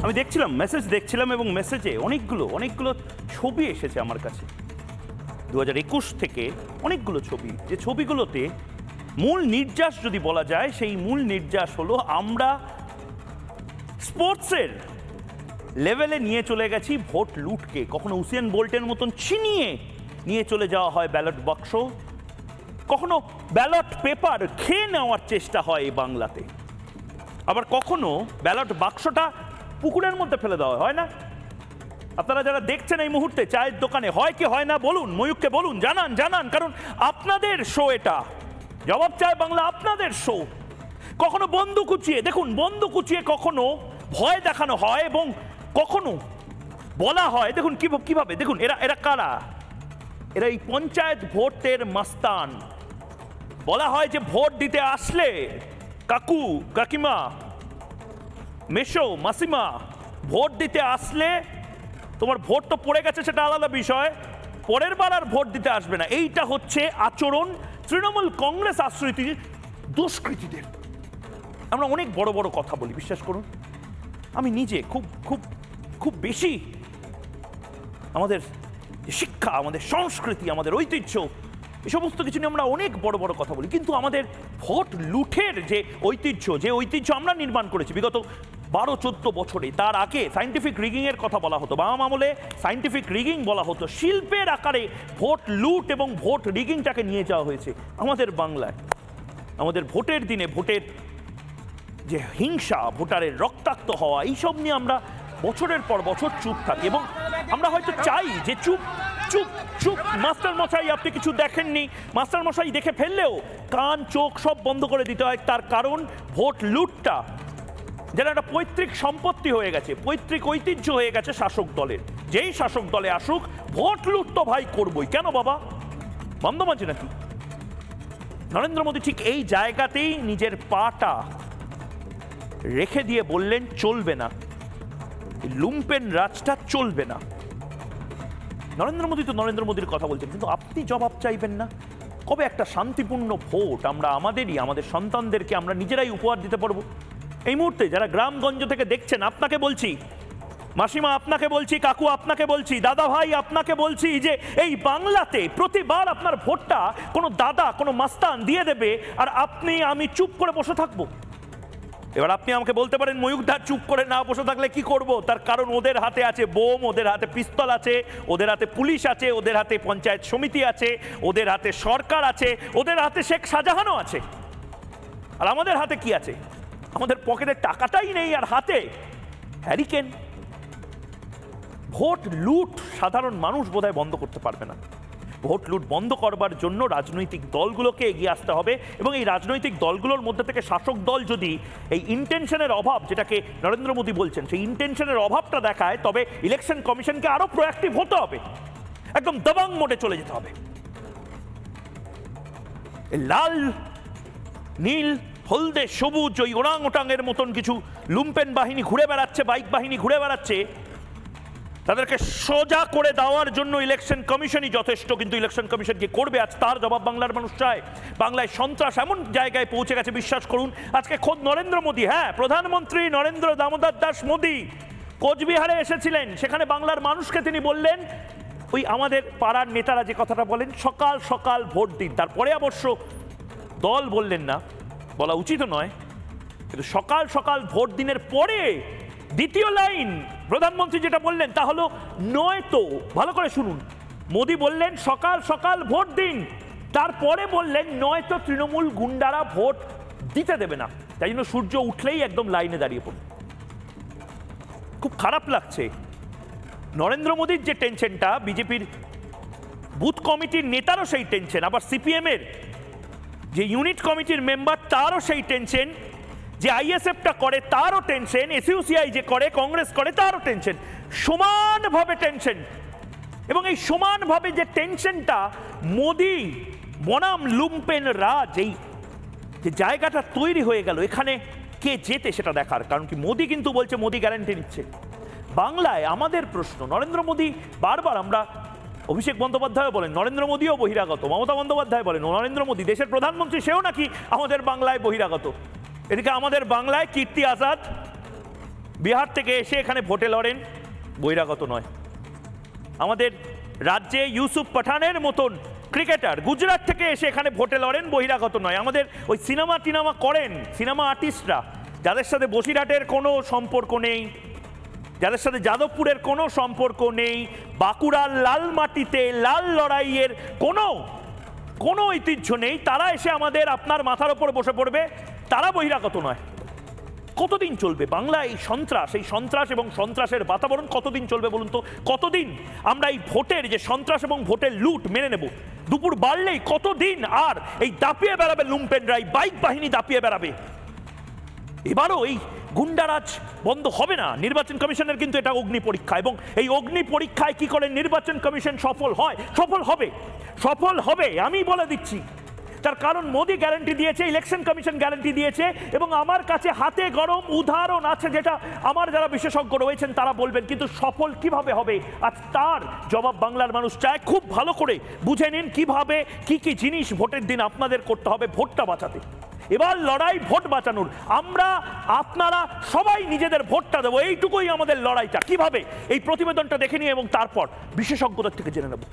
আমি দেখছিলাম এবং মেসেজে অনেকগুলো ছবি এসেছে আমার কাছে 2021 থেকে অনেকগুলো ছবি, যে ছবিগুলোতে মূল নির্যাস যদি বলা যায়, সেই মূল নির্যাস হলো আমরা স্পোর্টসের লেভেলে নিয়ে চলে গেছি ভোট লুটকে। কখনো উসেন বোল্টের মতন ছিনিয়ে নিয়ে চলে যাওয়া হয় ব্যালট বাক্স, কখনো ব্যালট পেপার খেয়ে নেওয়ার চেষ্টা হয় এই বাংলাতে, আবার কখনো ব্যালট বাক্সটা পুকুরের মধ্যে ফেলে দেওয়া হয় না। আপনারা যারা দেখছেন এই মুহূর্তে চায়ের দোকানে, হয় কি হয় না বলুন, ময়ূককে বলুন, জানান, কারণ আপনাদের শো এটা, জবাব চায় বাংলা আপনাদের শো। কখনো বন্দুক উঁচিয়ে, দেখুন বন্দুক উঁচিয়ে কখনো ভয় দেখানো হয় এবং কখনো বলা হয়, দেখুন কিভাবে, দেখুন এরা কারা, এরা এই পঞ্চায়েত ভোটের মাস্তান। বলা হয় যে ভোট দিতে আসলে কাকু কাকিমা মেশো মাসিমা, ভোট দিতে আসলে তোমার ভোট তো পড়ে গেছে সেটা আলাদা বিষয়, পরের বার আর ভোট দিতে আসবে না। এইটা হচ্ছে আচরণ তৃণমূল কংগ্রেস আশ্রিত দুষ্কৃতীদের। আমরা অনেক বড় বড় কথা বলি, বিশ্বাস করুন, আমি নিজে খুব বেশি আমাদের শিক্ষা, আমাদের সংস্কৃতি, আমাদের ঐতিহ্য, এই সমস্ত কিছু নিয়ে আমরা অনেক বড় বড় কথা বলি, কিন্তু আমাদের ভোট লুঠের যে ঐতিহ্য আমরা নির্মাণ করেছি বিগত 12-14 বছরে, তার আগে সায়েন্টিফিক রিগিং এর কথা বলা হতো, বাম আমলে সায়েন্টিফিক রিগিং বলা হতো, শিল্পের আকারে ভোট লুট এবং ভোট রিগিংটাকে নিয়ে যাওয়া হয়েছে আমাদের বাংলায়। আমাদের ভোটের দিনে ভোটের যে হিংসা, ভোটারের রক্তাক্ত হওয়া, এইসব নিয়ে আমরা বছরের পর বছর চুপ থাকি এবং আমরা হয়তো চাই যে চুপ মাস্টার মশাই আপনি কিছু দেখেননি, মাস্টার মশাই দেখে ফেললেও কান চোখ সব বন্ধ করে দিতে হয়। তার কারণ ভোট লুটটা যেন একটা পৈতৃক সম্পত্তি হয়ে গেছে, পৈতৃক ঐতিহ্য হয়ে গেছে শাসক দলের। যেই শাসক দলে আসুক ভোট লুট তো ভাই করবই, কেন বাবা বন্ধ মাঝে নাকি? নরেন্দ্র মোদী ঠিক এই জায়গাতেই নিজের পাটা রেখে দিয়ে বললেন চলবে না, লুম্পেন রাজটা চলবে না। নরেন্দ্র মোদী তো নরেন্দ্র মোদীর কথা বলছেন, কিন্তু আপনি জবাব চাইবেন না? কবে একটা শান্তিপূর্ণ ভোট আমরা আমাদের সন্তানদেরকে আমরা নিজেরাই উপহার দিতে পারবো? এই মুহূর্তে যারা গ্রামগঞ্জ থেকে দেখছেন, আপনাকে বলছি, মাসিমা আপনাকে বলছি, কাকু আপনাকে বলছি, দাদা ভাই আপনাকে বলছি, যে এই বাংলাতে প্রতিবার আপনার ভোটটা কোনো দাদা কোনো মাস্তান দিয়ে দেবে আর আমি চুপ করে বসে থাকবো। এবার আপনি আমাকে বলতে পারেন ময়ূকদা চুপ করে না বসে থাকলে কি করব? তার কারণ ওদের হাতে আছে বোম, ওদের হাতে পিস্তল আছে, ওদের হাতে পুলিশ আছে, ওদের হাতে পঞ্চায়েত সমিতি আছে, ওদের হাতে সরকার আছে, ওদের হাতে শেখ শাহজাহানও আছে। আর আমাদের হাতে কি আছে? আমাদের পকেটে টাকাটাই নেই আর হাতে হ্যারিকেন। ভোট লুট সাধারণ মানুষ বোধহয় বন্ধ করতে পারবে না। ভোট লুট বন্ধ করবার জন্য রাজনৈতিক দলগুলোকে এগিয়ে আসতে হবে এবং এই রাজনৈতিক দলগুলোর মধ্যে থেকে শাসক দল যদি এই ইন্টেনশনের অভাব, যেটাকে নরেন্দ্র মোদী বলছেন, সেই ইন্টেনশনের অভাবটা দেখায়, তবে ইলেকশন কমিশনকে আরো প্রোঅ্যাক্টিভ হতে হবে, একদম দবাং মোডে চলে যেতে হবে। লাল নীল হলদে সবুজ ওই ওরাং ওটাংয়ের মতন কিছু লুম্পেন বাহিনী ঘুরে বেড়াচ্ছে, বাইক বাহিনী ঘুরে বেড়াচ্ছে, তাদেরকে সোজা করে দেওয়ার জন্য ইলেকশন কমিশনই যথেষ্ট। কিন্তু ইলেকশন কমিশন কি করবে আজ? তার জবাব বাংলার মানুষ চায়। বাংলায় সন্ত্রাস এমন জায়গায় পৌঁছে গেছে, বিশ্বাস করুন, আজকে খোদ নরেন্দ্র মোদী, হ্যাঁ প্রধানমন্ত্রী নরেন্দ্র দামোদর দাস মোদী কোচবিহারে এসেছিলেন, সেখানে বাংলার মানুষকে তিনি বললেন, ওই আমাদের পাড়ার নেতারা যে কথাটা বলেন, সকাল সকাল ভোট দিন। তারপরে অবশ্য দল বললেন না, বলা উচিত নয়, কিন্তু সকাল সকাল ভোট দিনের পরে দ্বিতীয় লাইন প্রধানমন্ত্রী যেটা বললেন তা হলো নয়তো, ভালো করে শুনুন, মোদী বললেন সকাল সকাল ভোট দিন, তারপরে বললেন নয়তো তৃণমূল গুন্ডারা ভোট দিতে দেবে না। তাই জন্য সূর্য উঠলেই একদম লাইনে দাঁড়িয়ে পড়ুন। খুব খারাপ লাগছে। নরেন্দ্র মোদীর যে টেনশনটা, বিজেপির বুথ কমিটির নেতারও সেই টেনশন, আবার সিপিএম এর যে ইউনিট কমিটির মেম্বার তারও সেই টেনশন, যে আইএসএফটা করে তারও টেনশন, এসইউসিআই যে করে কংগ্রেস করে তারও টেনশন, সমানভাবে টেনশন। এবং এই সমানভাবে যে টেনশনটা মোদী বনাম লুম্পেন রাজ, এই যে জায়গাটা তৈরি হয়ে গেল, এখানে কে জেতে সেটা দেখার। কারণ কি মোদী কিন্তু বলছে, মোদী গ্যারান্টি নিচ্ছে। বাংলায় আমাদের প্রশ্ন, নরেন্দ্র মোদী বারবার, আমরা অভিষেক বন্দ্যোপাধ্যায় বলেন নরেন্দ্র মোদীও বহিরাগত, মমতা বন্দ্যোপাধ্যায় বলেন নরেন্দ্র মোদী দেশের প্রধানমন্ত্রী, সেও নাকি আমাদের বাংলায় বহিরাগত। এদিকে আমাদের বাংলায় কীর্তি আজাদ বিহার থেকে এসে এখানে ভোটে লড়েন, বহিরাগত নয়। আমাদের রাজ্যে ইউসুফ পাঠানের মতন ক্রিকেটার গুজরাট থেকে এসে এখানে ভোটে লড়েন, বহিরাগত নয়। আমাদের ওই সিনেমা টিনেমা করেন সিনেমা আর্টিস্টরা, যাদের সাথে বসিরহাটের কোনো সম্পর্ক নেই, যাদের সাথে যাদবপুরের কোনো সম্পর্ক নেই, বাঁকুড়ার লাল মাটিতে লাল লড়াইয়ের কোনো ঐতিহ্য নেই, তারা এসে আমাদের আপনার মাথার ওপর বসে পড়বে, তারা বহিরাগত নয়। কতদিন চলবে বাংলা এই সন্ত্রাস এবং সন্ত্রাসের বাতাবরণ কতদিন চলবে বলুন তো? কতদিন আমরা এই ভোটের যে সন্ত্রাস এবং ভোটের লুট মেনে নেব? দুপুর বাড়লেই কতদিন আর এই দাপিয়ে বেড়াবে লুম্পেনরা, এই বাইক বাহিনী দাপিয়ে বেড়াবে? এবারও এই গুন্ডারাজ বন্ধ হবে না। নির্বাচন কমিশনের কিন্তু এটা অগ্নি পরীক্ষা, এবং এই অগ্নি পরীক্ষায় কি করে নির্বাচন কমিশন সফল হয়? সফল হবে আমি বলে দিচ্ছি। তার কারণ মোদি গ্যারান্টি দিয়েছে, ইলেকশন কমিশন গ্যারান্টি দিয়েছে, এবং আমার কাছে হাতে গরম উদাহরণ আছে যেটা আমার যারা বিশেষজ্ঞ রয়েছেন তারা বলবেন। কিন্তু সফল কিভাবে হবে আজ তার জবাব বাংলার মানুষ চায়। খুব ভালো করে বুঝে নিন কিভাবে কি জিনিস ভোটের দিন আপনাদের করতে হবে ভোটটা বাঁচাতে। এবার লড়াই ভোট বাঁচানোর, আমরা আপনারা সবাই নিজেদের ভোটটা দেবো, এইটুকুই আমাদের লড়াইটা। কিভাবে এই প্রতিবেদনটা দেখে নিয়ে এবং তারপর বিশেষজ্ঞদের থেকে জেনে নেব।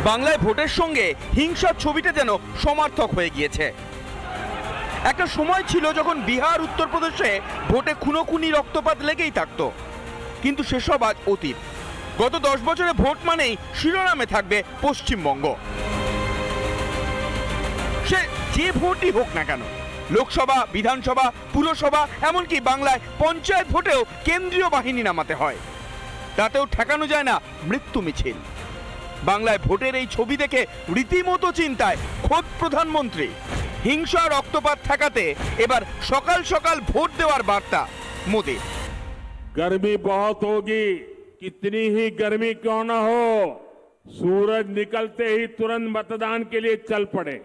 বাংলায় ভোটের সঙ্গে হিংসার ছবিটা যেন সমার্থক হয়ে গিয়েছে। একটা সময় ছিল যখন বিহার উত্তরপ্রদেশে ভোটে খুনোখুনি রক্তপাত লেগেই থাকতো, কিন্তু সেসব আজ অতীত। গত 10 বছরে ভোট মানেই শিরোনামে থাকবে পশ্চিমবঙ্গ। সে যে ভোটই হোক না কেন, লোকসভা, বিধানসভা, পুরসভা, এমনকি বাংলায় পঞ্চায়েত ভোটেও কেন্দ্রীয় বাহিনী নামাতে হয়, তাতেও ঠেকানো যায় না মৃত্যু মিছিল। বাংলায় ভোটের এই ছবি দেখে রীতিমতো চিন্তায় খোদ প্রধানমন্ত্রী। হিংসা রক্তপাত ঠেকাতে এবার সকাল সকাল ভোট দেওয়ার বার্তা মোদি। गर्मी बहुत होगी, कितनी ही गर्मी क्यों न हो, सूरज निकलते ही तुरंत मतदान के लिए चल पड़े।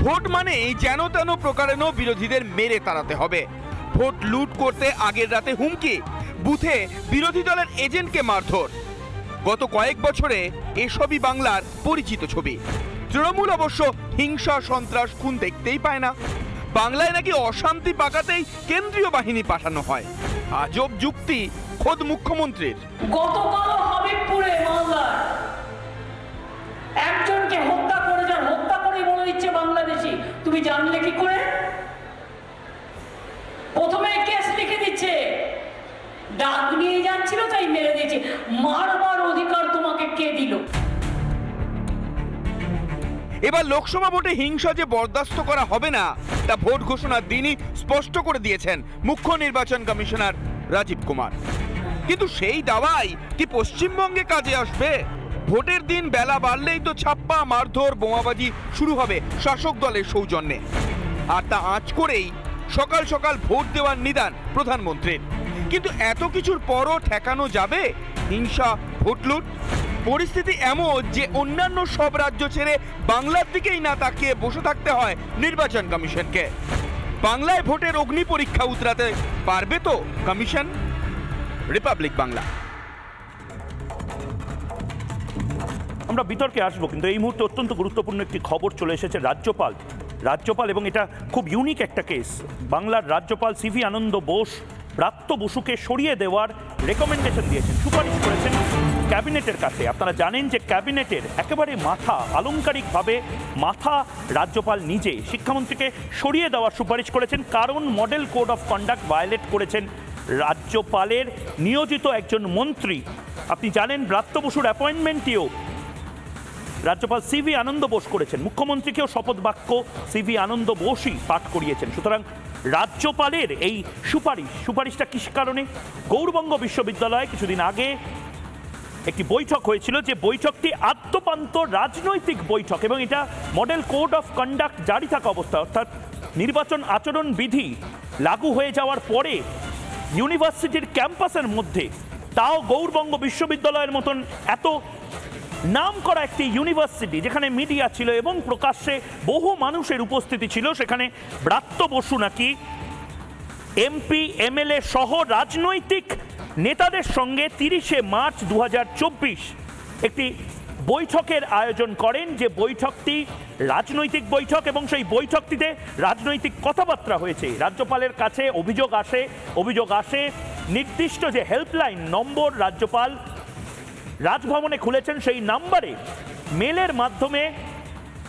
ভোট মানেই যেন তেন প্রকারেণ বিরোধীদের মেরে তাড়াতে হবে। ভোট লুট করতে আগের রাতে হুমকি, বুথে বিরোধী দলের এজেন্টকে মারধর। গত কয়েক বছরে এসবই বাংলার পরিচিত ছবি। তৃণমূল অবশ্য হিংসা, সন্ত্রাস, খুন দেখতেই পায় না। বাংলায় নাকি অশান্তি পাকাতেই কেন্দ্রীয় বাহিনী পাঠানো হয়। আজব যুক্তি খোদ মুখ্যমন্ত্রীর। গতকাল হাবিবপুরে মালদার একজনকে হত্যা করে বলে দিচ্ছে বাংলাদেশি। তুমি জানলে কি করে? প্রথমে কেস লিখে দিচ্ছে, ডাক নিয়ে যাচ্ছিল তাই মেরে দিয়েছে। মারবার অধিকার তোমাকে কে দিল? এবার লোকসভা ভোটে হিংসা যে বরদাস্ত করা হবে না তা ভোট ঘোষণার দিনই স্পষ্ট করে দিয়েছেন মুখ্য নির্বাচন কমিশনার রাজীব কুমার। কিন্তু সেই দাওয়াই কি পশ্চিমবঙ্গে কাজে আসবে? ভোটের দিন বেলা বাড়লেই তো ছাপ্পা, মারধর, বোমাবাজি শুরু হবে শাসক দলের সৌজন্যে। আর তা আঁচ করেই সকাল সকাল ভোট দেওয়ার নিদান প্রধানমন্ত্রীর। কিন্তু এত কিছুর পরও ঠেকানো যাবে হিংসা, ভোট লুট? পরিস্থিতি এমন যে অন্যান্য সব রাজ্য ছেড়ে বাংলার দিকেই না তাকিয়ে বসে থাকতে হয় নির্বাচন কমিশনকে। বাংলায় ভোটের অগ্নি পরীক্ষা উতরাতে পারবে তো কমিশন? রিপাবলিক বাংলা। আমরা বিতর্কে আসবো, কিন্তু এই মুহূর্তে অত্যন্ত গুরুত্বপূর্ণ একটি খবর চলে এসেছে। রাজ্যপাল এবং এটা খুব ইউনিক একটা কেস। বাংলার রাজ্যপাল সিভি আনন্দ বোস ব্রাত্য বসুকে সরিয়ে দেওয়ার রেকমেন্ডেশন দিয়েছেন, সুপারিশ করেছেন ক্যাবিনেটের কাছে। আপনারা জানেন যে ক্যাবিনেটের একেবারে মাথা, আলংকারিকভাবে মাথা রাজ্যপাল নিজে শিক্ষামন্ত্রীকে সরিয়ে দেওয়ার সুপারিশ করেছেন, কারণ model code of conduct violate করেছেন রাজ্যপালের নিয়োজিত একজন মন্ত্রী। আপনি জানেন ব্রাত্য বসুর অ্যাপয়েন্টমেন্টটিও রাজ্যপাল সিভি আনন্দ বোস করেছেন, মুখ্যমন্ত্রীকেও শপথ বাক্য সিভি আনন্দ বোসই পাঠ করিয়েছেন। সুতরাং রাজ্যপালের এই সুপারিশটা কিস কারণে? গৌড়বঙ্গ বিশ্ববিদ্যালয়ে কিছুদিন আগে একটি বৈঠক হয়েছিল, যে বৈঠকটি আদ্যপান্ত রাজনৈতিক বৈঠক, এবং এটা মডেল কোড অফ কন্ডাক্ট জারি থাকা অবস্থায়, অর্থাৎ নির্বাচন আচরণ বিধি লাগু হয়ে যাওয়ার পরে ইউনিভার্সিটির ক্যাম্পাসের মধ্যে, তাও গৌড়বঙ্গ বিশ্ববিদ্যালয়ের মতন এত নাম করা একটি ইউনিভার্সিটি যেখানে মিডিয়া ছিল এবং প্রকাশ্যে বহু মানুষের উপস্থিতি ছিল, সেখানে ব্রাত্য বসু নাকি এমপি এমএলএ সহ রাজনৈতিক নেতাদের সঙ্গে 30শে মার্চ 2024 একটি বৈঠকের আয়োজন করেন, যে বৈঠকটি রাজনৈতিক বৈঠক এবং সেই বৈঠকটিতে রাজনৈতিক কথাবার্তা হয়েছে। রাজ্যপালের কাছে অভিযোগ আসে নির্দিষ্ট যে হেল্পলাইন নম্বর রাজ্যপাল রাজভবনে খুলেছেন সেই নাম্বারে মেলের মাধ্যমে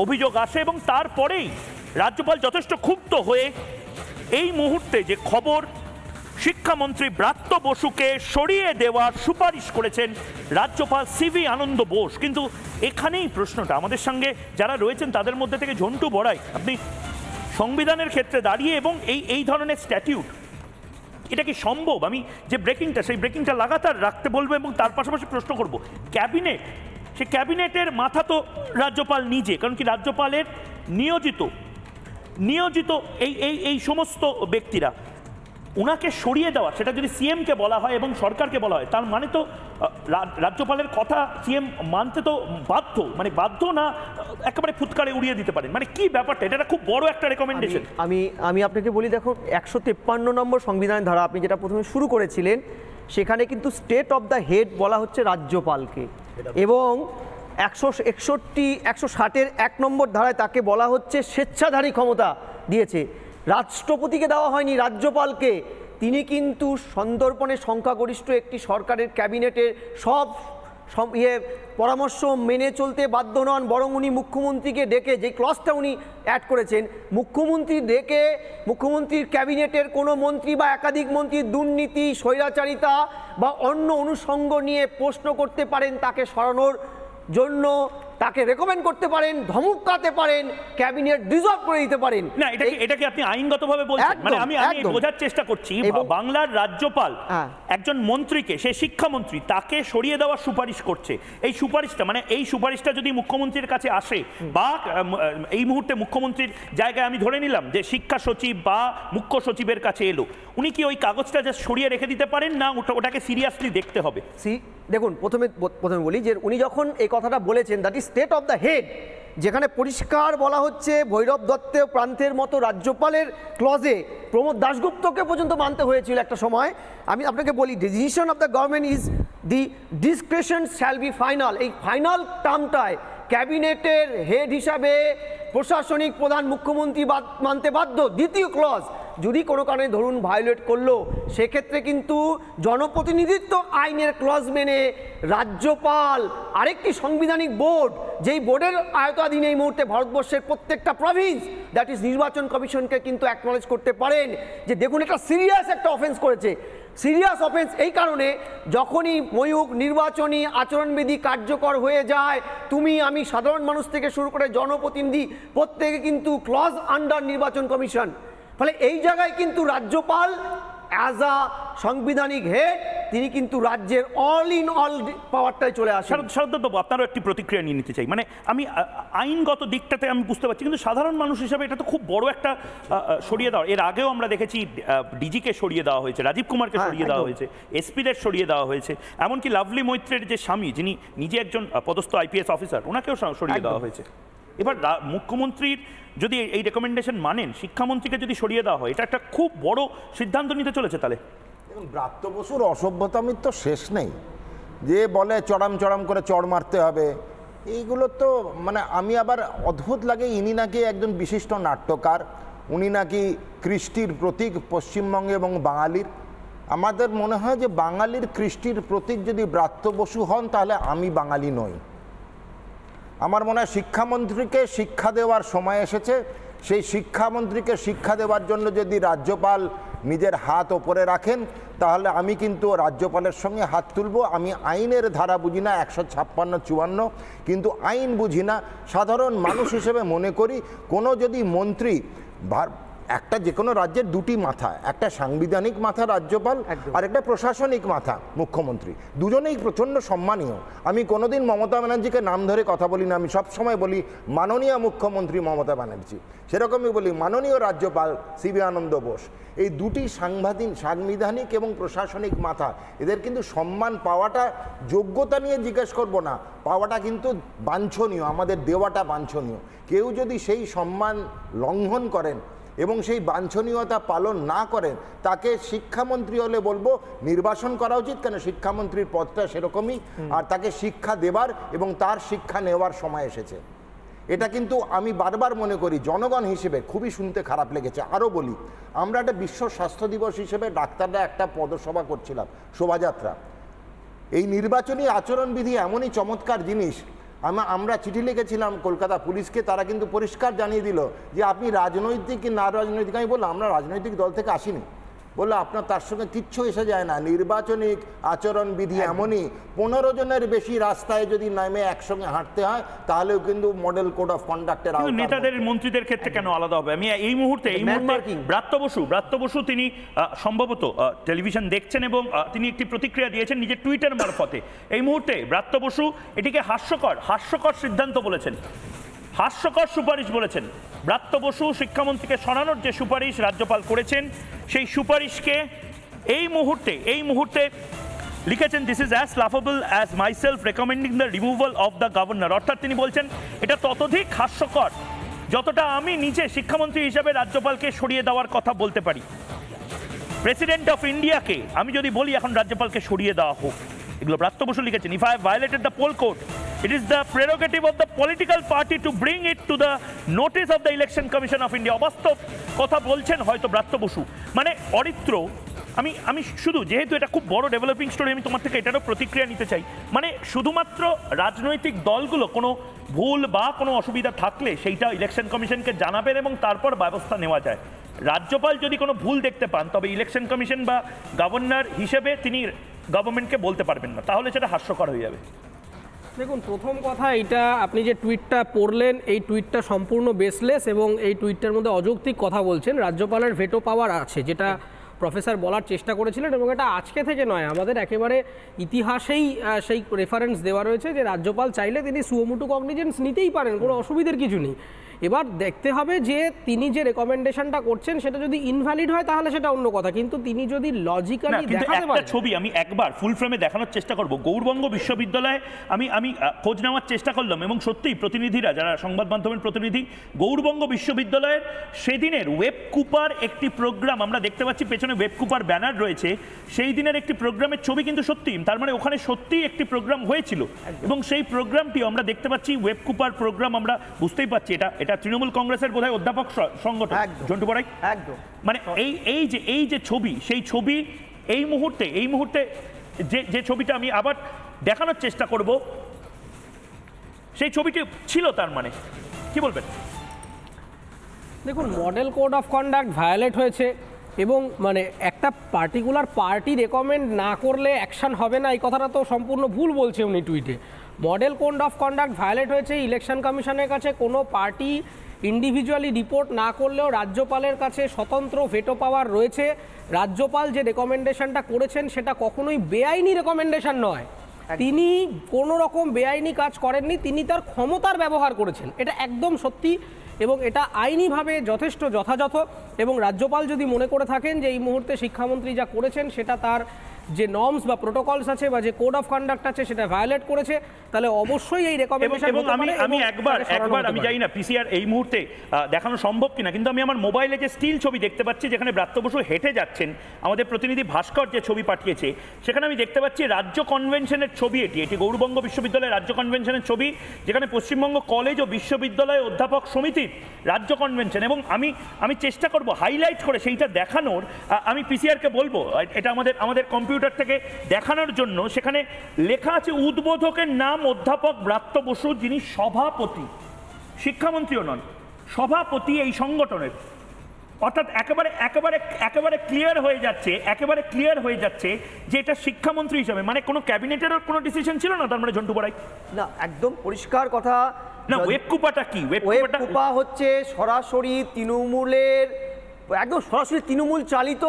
অভিযোগ আসে এবং তারপরেই রাজ্যপাল যথেষ্ট ক্ষুব্ধ হয়ে এই মুহূর্তে যে খবর শিক্ষামন্ত্রী ব্রাত্য বসুকে সরিয়ে দেওয়ার সুপারিশ করেছেন রাজ্যপাল সিভি আনন্দ বোস। কিন্তু এখানেই প্রশ্নটা, আমাদের সঙ্গে যারা রয়েছেন তাদের মধ্যে থেকে ঝন্টু বড়াই, আপনি সংবিধানের ক্ষেত্রে দাঁড়িয়ে এবং এই ধরনের স্ট্যাটিউট, এটা কি সম্ভব? আমি যে ব্রেকিংটা, সেই ব্রেকিংটা লাগাতার রাখতে বলবো এবং তার পাশাপাশি প্রশ্ন করব, ক্যাবিনেট, সে ক্যাবিনেটের মাথা তো রাজ্যপাল নিজে, কারণ কি রাজ্যপালের নিয়োজিত এই সমস্ত ব্যক্তিরা, ওনাকে সরিয়ে দেওয়া, সেটা যদি সিএমকে বলা হয় এবং সরকারকে বলা হয়, তার মানে তো রাজ্যপালের কথা সিএম মানতে তো বাধ্য, মানে বাধ্য না একেবারে ফুৎকারে উড়িয়ে দিতে পারেন, মানে কি ব্যাপারটা? এটা খুব বড় একটা রেকমেন্ডেশন। আমি আপনাকে বলি, দেখো 153 নম্বর সংবিধান ধারা, আপনি যেটা প্রথমে শুরু করেছিলেন, সেখানে কিন্তু স্টেট অফ দ্য হেড বলা হচ্ছে রাজ্যপালকে, এবং 160-এর 1 নম্বর ধারায় তাকে বলা হচ্ছে স্বেচ্ছাধারী ক্ষমতা দিয়েছে, রাষ্ট্রপতিকে দেওয়া হয়নি, রাজ্যপালকে। তিনি কিন্তু সন্দর্পণে সংখ্যাগরিষ্ঠ একটি সরকারের ক্যাবিনেটের সব পরামর্শ মেনে চলতে বাধ্য নন, বরং উনি মুখ্যমন্ত্রীকে ডেকে, যে ক্লজটা উনি অ্যাড করেছেন, মুখ্যমন্ত্রীর ক্যাবিনেটের কোনো মন্ত্রী বা একাধিক মন্ত্রীর দুর্নীতি, স্বৈরাচারিতা বা অন্য অনুষঙ্গ নিয়ে প্রশ্ন করতে পারেন, তাকে সরানোর জন্য তাকে রেকমেন্ড করতে পারেন, ধমকাতে পারেন, ক্যাবিনেট ডিসলভ করে দিতে পারেন। না, এটাকে আপনি আইনগতভাবে বলছেন, মানে আমি বোঝার চেষ্টা করছি, বাংলার রাজ্যপাল একজন মন্ত্রীকে, সে শিক্ষামন্ত্রী, তাকে সরিয়ে দেওয়ার সুপারিশ করছে। এই সুপারিশটা যদি মুখ্যমন্ত্রীর কাছে আসে, বা এই মুহূর্তে মুখ্যমন্ত্রীর জায়গায় আমি ধরে নিলাম যে শিক্ষা সচিব বা মুখ্য সচিবের কাছে এলো, উনি কি ওই কাগজটা যা সরিয়ে রেখে দিতে পারেন, না ওটাকে সিরিয়াসলি দেখতে হবে? দেখুন, প্রথমে বলি যে উনি যখন এই কথাটা বলেছেন, that is state of the head, যেখানে পরিষ্কার বলা হচ্ছে ভৈরব দত্ত প্রান্তের মতো রাজ্যপালের ক্লজে প্রমোদ দাশগুপ্তকে পর্যন্ত মানতে হয়েছিল একটা সময়। আমি আপনাকে বলি, decision of the government is the discretion shall be final. এই ফাইনাল টার্মটায় ক্যাবিনেটের হেড হিসাবে প্রশাসনিক প্রধান মুখ্যমন্ত্রী মানতে বাধ্য। দ্বিতীয় ক্লজ, যদি কোনো কারণে ধরুন ভায়োলেট করলো, সেক্ষেত্রে কিন্তু জনপ্রতিনিধিত্ব আইনের ক্লজ মেনে রাজ্যপাল আরেকটি সাংবিধানিক বোর্ড, যেই বোর্ডের আয়ত্তাধীনে এই মুহূর্তে ভারতবর্ষের প্রত্যেকটা প্রভিন্স, দ্যাট ইজ নির্বাচন কমিশনকে কিন্তু অ্যাকনলেজ করতে পারেন যে দেখুন এটা সিরিয়াস একটা অফেন্স করেছে। সিরিয়াস অফেন্স এই কারণে, যখনই ময়ূক নির্বাচনী আচরণবিধি কার্যকর হয়ে যায়, তুমি আমি সাধারণ মানুষ থেকে শুরু করে জনপ্রতিনিধি প্রত্যেকে কিন্তু ক্লজ আন্ডার নির্বাচন কমিশন। ফলে এই জায়গায় কিন্তু রাজ্যপাল অ্যাজ আ সাংবিধানিক হেড, তিনি কিন্তু রাজ্যের অল ইন অল পাওয়ারটাই চলে আসে। শারদবাবু, আপনারও একটি প্রতিক্রিয়া নিয়ে নিতে চাই। মানে আমি আইনগত দিকটাতে আমি বুঝতে পারছি, কিন্তু সাধারণ মানুষ হিসাবে এটা তো খুব বড় একটা সরিয়ে দেওয়া। এর আগেও আমরা দেখেছি ডিজিকে সরিয়ে দেওয়া হয়েছে, রাজীব কুমারকে সরিয়ে দেওয়া হয়েছে, এসপিদের সরিয়ে দেওয়া হয়েছে, এমনকি লাভলি মৈত্রের যে স্বামী, যিনি নিজে একজন পদস্থ আইপিএস অফিসার, ওনাকেও সরিয়ে দেওয়া হয়েছে। এবার মুখ্যমন্ত্রীর যদি এই রেকমেন্ডেশন মানেন, শিক্ষামন্ত্রীকে যদি সরিয়ে দেওয়া হয়, এটা একটা খুব বড় সিদ্ধান্ত নিতে চলেছে। তাহলে দেখুন, ব্রাত্য বসুর অসভ্যতামির তো শেষ নেই, যে বলে চড়াম করে চড় মারতে হবে, এইগুলো তো মানে আমি আবার অদ্ভুত লাগে। ইনি নাকি একজন বিশিষ্ট নাট্যকার, উনি নাকি কৃষ্টির প্রতীক পশ্চিমবঙ্গে এবং বাঙালির। আমাদের মনে হয় যে বাঙালির কৃষ্টির প্রতীক যদি ব্রাত্য বসু হন, তাহলে আমি বাঙালি নই। আমার মনে হয় শিক্ষামন্ত্রীকে শিক্ষা দেওয়ার সময় এসেছে। সেই শিক্ষামন্ত্রীকে শিক্ষা দেওয়ার জন্য যদি রাজ্যপাল নিজের হাত ওপরে রাখেন, তাহলে আমি কিন্তু রাজ্যপালের সঙ্গে হাত তুলব। আমি আইনের ধারা বুঝি না, 156-54, কিন্তু আইন বুঝি না। সাধারণ মানুষ হিসেবে মনে করি, কোনো যদি মন্ত্রী একটা যে কোনো রাজ্যের দুটি মাথা, একটা সাংবিধানিক মাথা রাজ্যপাল আর একটা প্রশাসনিক মাথা মুখ্যমন্ত্রী, দুজনেই প্রচণ্ড সম্মানীয়। আমি কোনোদিন মমতা ব্যানার্জিকে নাম ধরে কথা বলি না, আমি সবসময় বলি মাননীয় মুখ্যমন্ত্রী মমতা ব্যানার্জি, সেরকমই বলি মাননীয় রাজ্যপাল সিবি আনন্দ বোস। এই দুটি সাংবিধানিক এবং প্রশাসনিক মাথা, এদের কিন্তু সম্মান পাওয়াটা যোগ্যতা নিয়ে জিজ্ঞেস করব না, পাওয়াটা কিন্তু বাঞ্ছনীয়, আমাদের দেওয়াটা বাঞ্ছনীয়। কেউ যদি সেই সম্মান লঙ্ঘন করেন এবং সেই বাঞ্ছনীয়তা পালন না করেন, তাকে শিক্ষামন্ত্রী হলে বলবো নির্বাসন করা উচিত, কেন শিক্ষামন্ত্রীর পদটা সেরকমই, আর তাকে শিক্ষা দেবার এবং তার শিক্ষা নেওয়ার সময় এসেছে। এটা কিন্তু আমি বারবার মনে করি জনগণ হিসেবে খুবই শুনতে খারাপ লেগেছে। আরও বলি, আমরা একটা বিশ্ব স্বাস্থ্য দিবস হিসেবে ডাক্তাররা একটা পদসভা করছিলাম, শোভাযাত্রা। এই নির্বাচনী আচরণবিধি এমনই চমৎকার জিনিস, আমরা চিঠি লিখেছিলাম কলকাতা পুলিশকে, তারা কিন্তু পরিষ্কার জানিয়ে দিল যে আপনি রাজনৈতিক কি না রাজনৈতিক। আমি বললাম আমরা রাজনৈতিক দল থেকে আসিনি, বললো আপনার তার সঙ্গে কিচ্ছু এসে যায় না। নির্বাচনী আচরণবিধি এমনই, 15 জনের বেশি রাস্তায় যদি নামে একসঙ্গে হাঁটতে হয় তাহলেও কিন্তু মডেল কোড অফ কন্ডাক্টের আওতায়। নেতাদের মন্ত্রীদের ক্ষেত্রে কেন আলাদা হবে? আমি এই মুহূর্তে ব্রাত্য বসু তিনি সম্ভবত টেলিভিশন দেখছেন এবং তিনি একটি প্রতিক্রিয়া দিয়েছেন নিজের টুইটার মারফতে। এই মুহূর্তে ব্রাত্য বসু এটিকে হাস্যকর সিদ্ধান্ত বলেছেন, হাস্যকর সুপারিশ বলেছেন। ব্রাত্য বসু শিক্ষামন্ত্রীকে সরানোর যে সুপারিশ রাজ্যপাল করেছেন, সেই সুপারিশকে এই মুহূর্তে লিখেছেন, this is as laughable as myself recommending the removal of the governor. অর্থাৎ তিনি বলছেন এটা ততোধিক হাস্যকর যতটা আমি নিজে শিক্ষামন্ত্রী হিসেবে রাজ্যপালকে সরিয়ে দেওয়ার কথা বলতে পারি। প্রেসিডেন্ট অফ ইন্ডিয়াকে আমি যদি বলি এখন রাজ্যপালকে সরিয়ে দেওয়া হোক, এগুলো ব্রাত্য বসু লিখেছেন। If I violated the poll code, it is the prerogative of the political party to bring it to the notice of the election commission of India. অবাস্তব কথা বলছেন হয়তো ব্রাত্য বসু, মানে অরিত্র। আমি শুধু, যেহেতু এটা খুব বড় ডেভেলপিং স্টোরি, আমি তোমার থেকে এটারও প্রতিক্রিয়া নিতে চাই। মানে শুধুমাত্র রাজনৈতিক দলগুলো কোনো ভুল বা কোনো অসুবিধা থাকলে সেইটা ইলেকশন কমিশনকে জানাবেন এবং তারপর ব্যবস্থা নেওয়া যায়। রাজ্যপাল যদি কোনো ভুল দেখতে পান, তবে ইলেকশন কমিশন বা গভর্নর হিসেবে তিনি গভর্নমেন্টকে বলতে পারবেন না, তাহলে সেটা হাস্যকর হয়ে যাবে। দেখুন, প্রথম কথা, এটা আপনি যে টুইটটা পড়লেন, এই টুইটটা সম্পূর্ণ বেসলেস এবং এই টুইটটার মধ্যে অযৌক্তিক কথা বলছেন। রাজ্যপালের ভেটো পাওয়ার আছে, যেটা প্রফেসর বলার চেষ্টা করেছিলেন, এবং এটা আজকে থেকে নয়, আমাদের একেবারে ইতিহাসেই সেই রেফারেন্স দেওয়া রয়েছে যে রাজ্যপাল চাইলে তিনি সুমোটো কগনিজেন্স নিতেই পারেন, কোনো অসুবিধার কিছু নেই। এবার দেখতে হবে যে তিনি যে রেকমেন্ডেশনটা করছেন সেটা যদি ইনভ্যালিড হয় তাহলে সেটা অন্য কথা, কিন্তু তিনি যদি লজিক্যালি দেখাতে পারেন। ছবি আমি একবার ফুল ফ্রেমে দেখানোর চেষ্টা করব। গৌড়বঙ্গ বিশ্ববিদ্যালয়ে আমি খোঁজ নেওয়ার চেষ্টা করলাম এবং সত্যিই প্রতিনিধিরা, যারা সংবাদ মাধ্যমের প্রতিনিধি, গৌড়বঙ্গ বিশ্ববিদ্যালয়ের সেদিনের ওয়েব কুপার একটি প্রোগ্রাম আমরা দেখতে পাচ্ছি, পেছনে ওয়েব কুপার ব্যানার রয়েছে, সেই দিনের একটি প্রোগ্রামের ছবি কিন্তু সত্যি, তার মানে ওখানে সত্যিই একটি প্রোগ্রাম হয়েছিল এবং সেই প্রোগ্রামটিও আমরা দেখতে পাচ্ছি, ওয়েব কুপার প্রোগ্রাম। আমরা বুঝতেই পারছি এটা তৃণমূল কংগ্রেসের বোধহয় অধ্যাপক সংগঠন জন্টু বড়াই, একদম। মানে এই যে ছবি, সেই ছবি এই মুহূর্তে যে ছবিটা আমি আবার দেখানোর চেষ্টা করব, সেই ছবিটি ছিল, তার মানে কি বলবেন? দেখুন, model code of conduct violate হয়েছে এবং মানে একটা পার্টিকুলার পার্টি রেকমেন্ড না করলে অ্যাকশন হবে না, এই কথাটা তো সম্পূর্ণ ভুল বলছে উনি টুইটে। Model code of conduct violate হয়েছে, ইলেকশন কমিশনের কাছে কোনো পার্টি ইন্ডিভিজুয়ালি রিপোর্ট না করলেও রাজ্যপালের কাছে স্বতন্ত্র ভেটো পাওয়ার রয়েছে। রাজ্যপাল যে রেকমেন্ডেশনটা করেছেন সেটা কখনোই বেআইনি রেকমেন্ডেশন নয়, তিনি কোনো রকম বেআইনি কাজ করেননি, তিনি তার ক্ষমতার ব্যবহার করেছেন, এটা একদম সত্যি এবং এটা আইনিভাবে যথেষ্ট যথাযথ। এবং রাজ্যপাল যদি মনে করে থাকেন যে এই মুহূর্তে শিক্ষামন্ত্রী যা করেছেন সেটা তার যে নর্মস বা প্রোটোকলস আছে বা যে কোড অফ কন্ডাক্ট আছে সেটা ভায়োলেট করেছে, তাহলে অবশ্যই এই রেকমেন্ডেশন। এবং আমি একবার আমি জানি না পিসিআর এই মুহূর্তে দেখানো সম্ভব কিনা, কিন্তু আমি আমার মোবাইলে যে স্টিল ছবি দেখতে পাচ্ছি, যেখানে ব্রাত্য বসু হেঁটে যাচ্ছেন, আমাদের প্রতিনিধি ভাস্কর যে ছবি পাঠিয়েছে, সেখানে আমি দেখতে পাচ্ছি রাজ্য কনভেনশনের ছবি। এটি গৌড়বঙ্গ বিশ্ববিদ্যালয়ের রাজ্য কনভেনশনের ছবি, যেখানে পশ্চিমবঙ্গ কলেজ ও বিশ্ববিদ্যালয় অধ্যাপক সমিতির রাজ্য কনভেনশন। এবং আমি চেষ্টা করব হাইলাইট করে সেইটা দেখানোর। আমি পিসিআরকে বলবো এটা আমাদের কম্পিউটার থেকে দেখানোর জন্য। সেখানে লেখা আছে উদ্বোধকের নাম অধ্যাপক ব্রাত্য বসু, যিনি সভাপতি, শিক্ষামন্ত্রীও নন, সভাপতি এই সংগঠনের। অর্থাৎ একেবারে ক্লিয়ার হয়ে যাচ্ছে যে এটা শিক্ষামন্ত্রী হিসাবে, মানে কোনো ক্যাবিনেটেরও কোনো ডিসিশন ছিল না, তার মানে ঝন্টু বড়াই না, একদম পরিষ্কার কথা। না, ওয়েব কুপাটা কি? ওয়েব কুপা হচ্ছে সরাসরি তৃণমূলের একদম সরাসরি তৃণমূল চালিত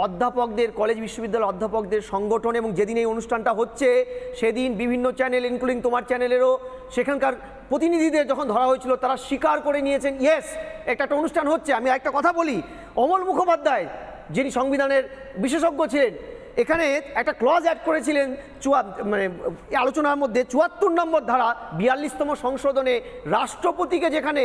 অধ্যাপকদের, কলেজ বিশ্ববিদ্যালয়ের অধ্যাপকদের সংগঠন, এবং যেদিন এই অনুষ্ঠানটা হচ্ছে সেদিন বিভিন্ন চ্যানেল ইনক্লুডিং তোমার চ্যানেলেরও সেখানকার প্রতিনিধিদের যখন ধরা হয়েছিল তারা স্বীকার করে নিয়েছেন ইয়েস একটা অনুষ্ঠান হচ্ছে। আমি একটা কথা বলি, অমল মুখোপাধ্যায় যিনি সংবিধানের বিশেষজ্ঞ ছিলেন এখানে একটা ক্লজ অ্যাড করেছিলেন মানে আলোচনার মধ্যে ৭৪ নম্বর ধারা ৪২তম সংশোধনে রাষ্ট্রপতিকে যেখানে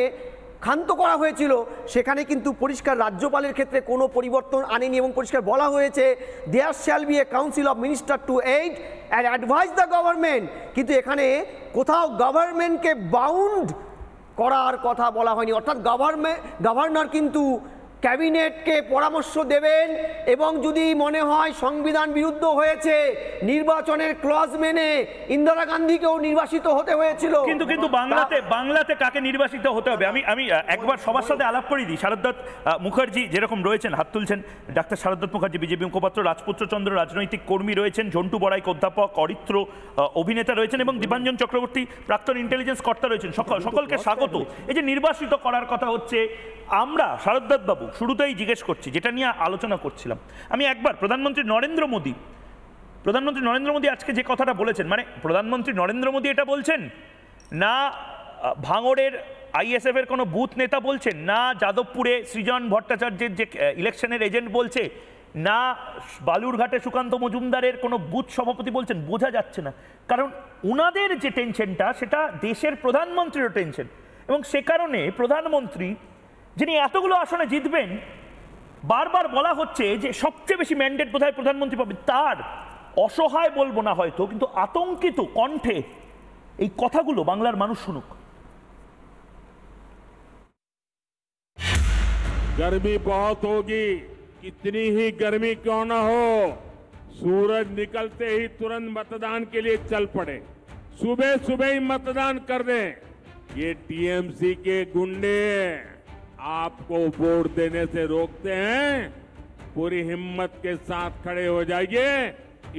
ক্ষান্ত করা হয়েছিল সেখানে কিন্তু পরিষ্কার রাজ্যপালের ক্ষেত্রে কোনো পরিবর্তন আনেনি এবং পরিষ্কার বলা হয়েছে there shall be a council of minister to aid and advise the government, কিন্তু এখানে কোথাও গভর্নমেন্টকে বাউন্ড করার কথা বলা হয়নি। অর্থাৎ গভর্নর কিন্তু ক্যাবিনেটকে পরামর্শ দেবেন এবং যদি মনে হয় সংবিধান বিরুদ্ধ হয়েছে, নির্বাচনের ক্লজ মেনে ইন্দিরা গান্ধীকেও নির্বাসিত হতে হয়েছিল। কিন্তু বাংলাতে কাকে নির্বাসিত হতে হবে আমি একবার সবার সাথে আলাপ করে দিই। শারদত্ত মুখার্জি যেরকম রয়েছেন, হাত তুলছেন, ডাক্তার শারদত্ত মুখার্জি বিজেপি মুখপাত্র, রাজপুত্র চন্দ্র রাজনৈতিক কর্মী রয়েছেন, ঝন্টু বড়াইক অধ্যাপক, অরিত্র অভিনেতা রয়েছেন এবং দীপাঞ্জন চক্রবর্তী প্রাক্তন ইন্টেলিজেন্স কর্তা রয়েছেন। সকলকে স্বাগত। এই যে নির্বাসিত করার কথা হচ্ছে, আমরা শারদত্ত বাবু শুরুতেই জিজ্ঞেস করছি যেটা নিয়ে আলোচনা করছিলাম, আমি একবার প্রধানমন্ত্রী নরেন্দ্র মোদী আজকে যে কথাটা বলেছেন, মানে প্রধানমন্ত্রী নরেন্দ্র মোদী এটা বলছেন না ভাঙড়ের আইএসএফ এর কোনো বুথ নেতা বলছেন, না যাদবপুরে সৃজন ভট্টাচার্যের যে ইলেকশনের এজেন্ট বলছে, না বালুরঘাটে সুকান্ত মজুমদারের কোনো বুথ সভাপতি বলছেন, বোঝা যাচ্ছে না। কারণ ওনাদের যে টেনশনটা সেটা দেশের প্রধানমন্ত্রীরও টেনশন, এবং সে কারণে প্রধানমন্ত্রী যিনি এতগুলো আসনে জিতবেন, বারবার বলা হচ্ছে যে সবচেয়ে বেশি ম্যান্ডেট বোধহয় প্রধানমন্ত্রী পাবে, তার অসহায় বলবো না হয়তো কিন্তু আতঙ্কিত কণ্ঠে এই কথাগুলো বাংলার মানুষ শুনুক। गर्मी बहुत होगी, कितनी ही गर्मी क्यों ना हो, सूरज निकलते ही तुरंत मतदान के लिए चल पड़े, सुबह सुबह ही मतदान कर दें। ये टीएमसी के गुंडे आपको वोट देने से रोकते हैं, पूरी हिम्मत के साथ खड़े हो जाइए।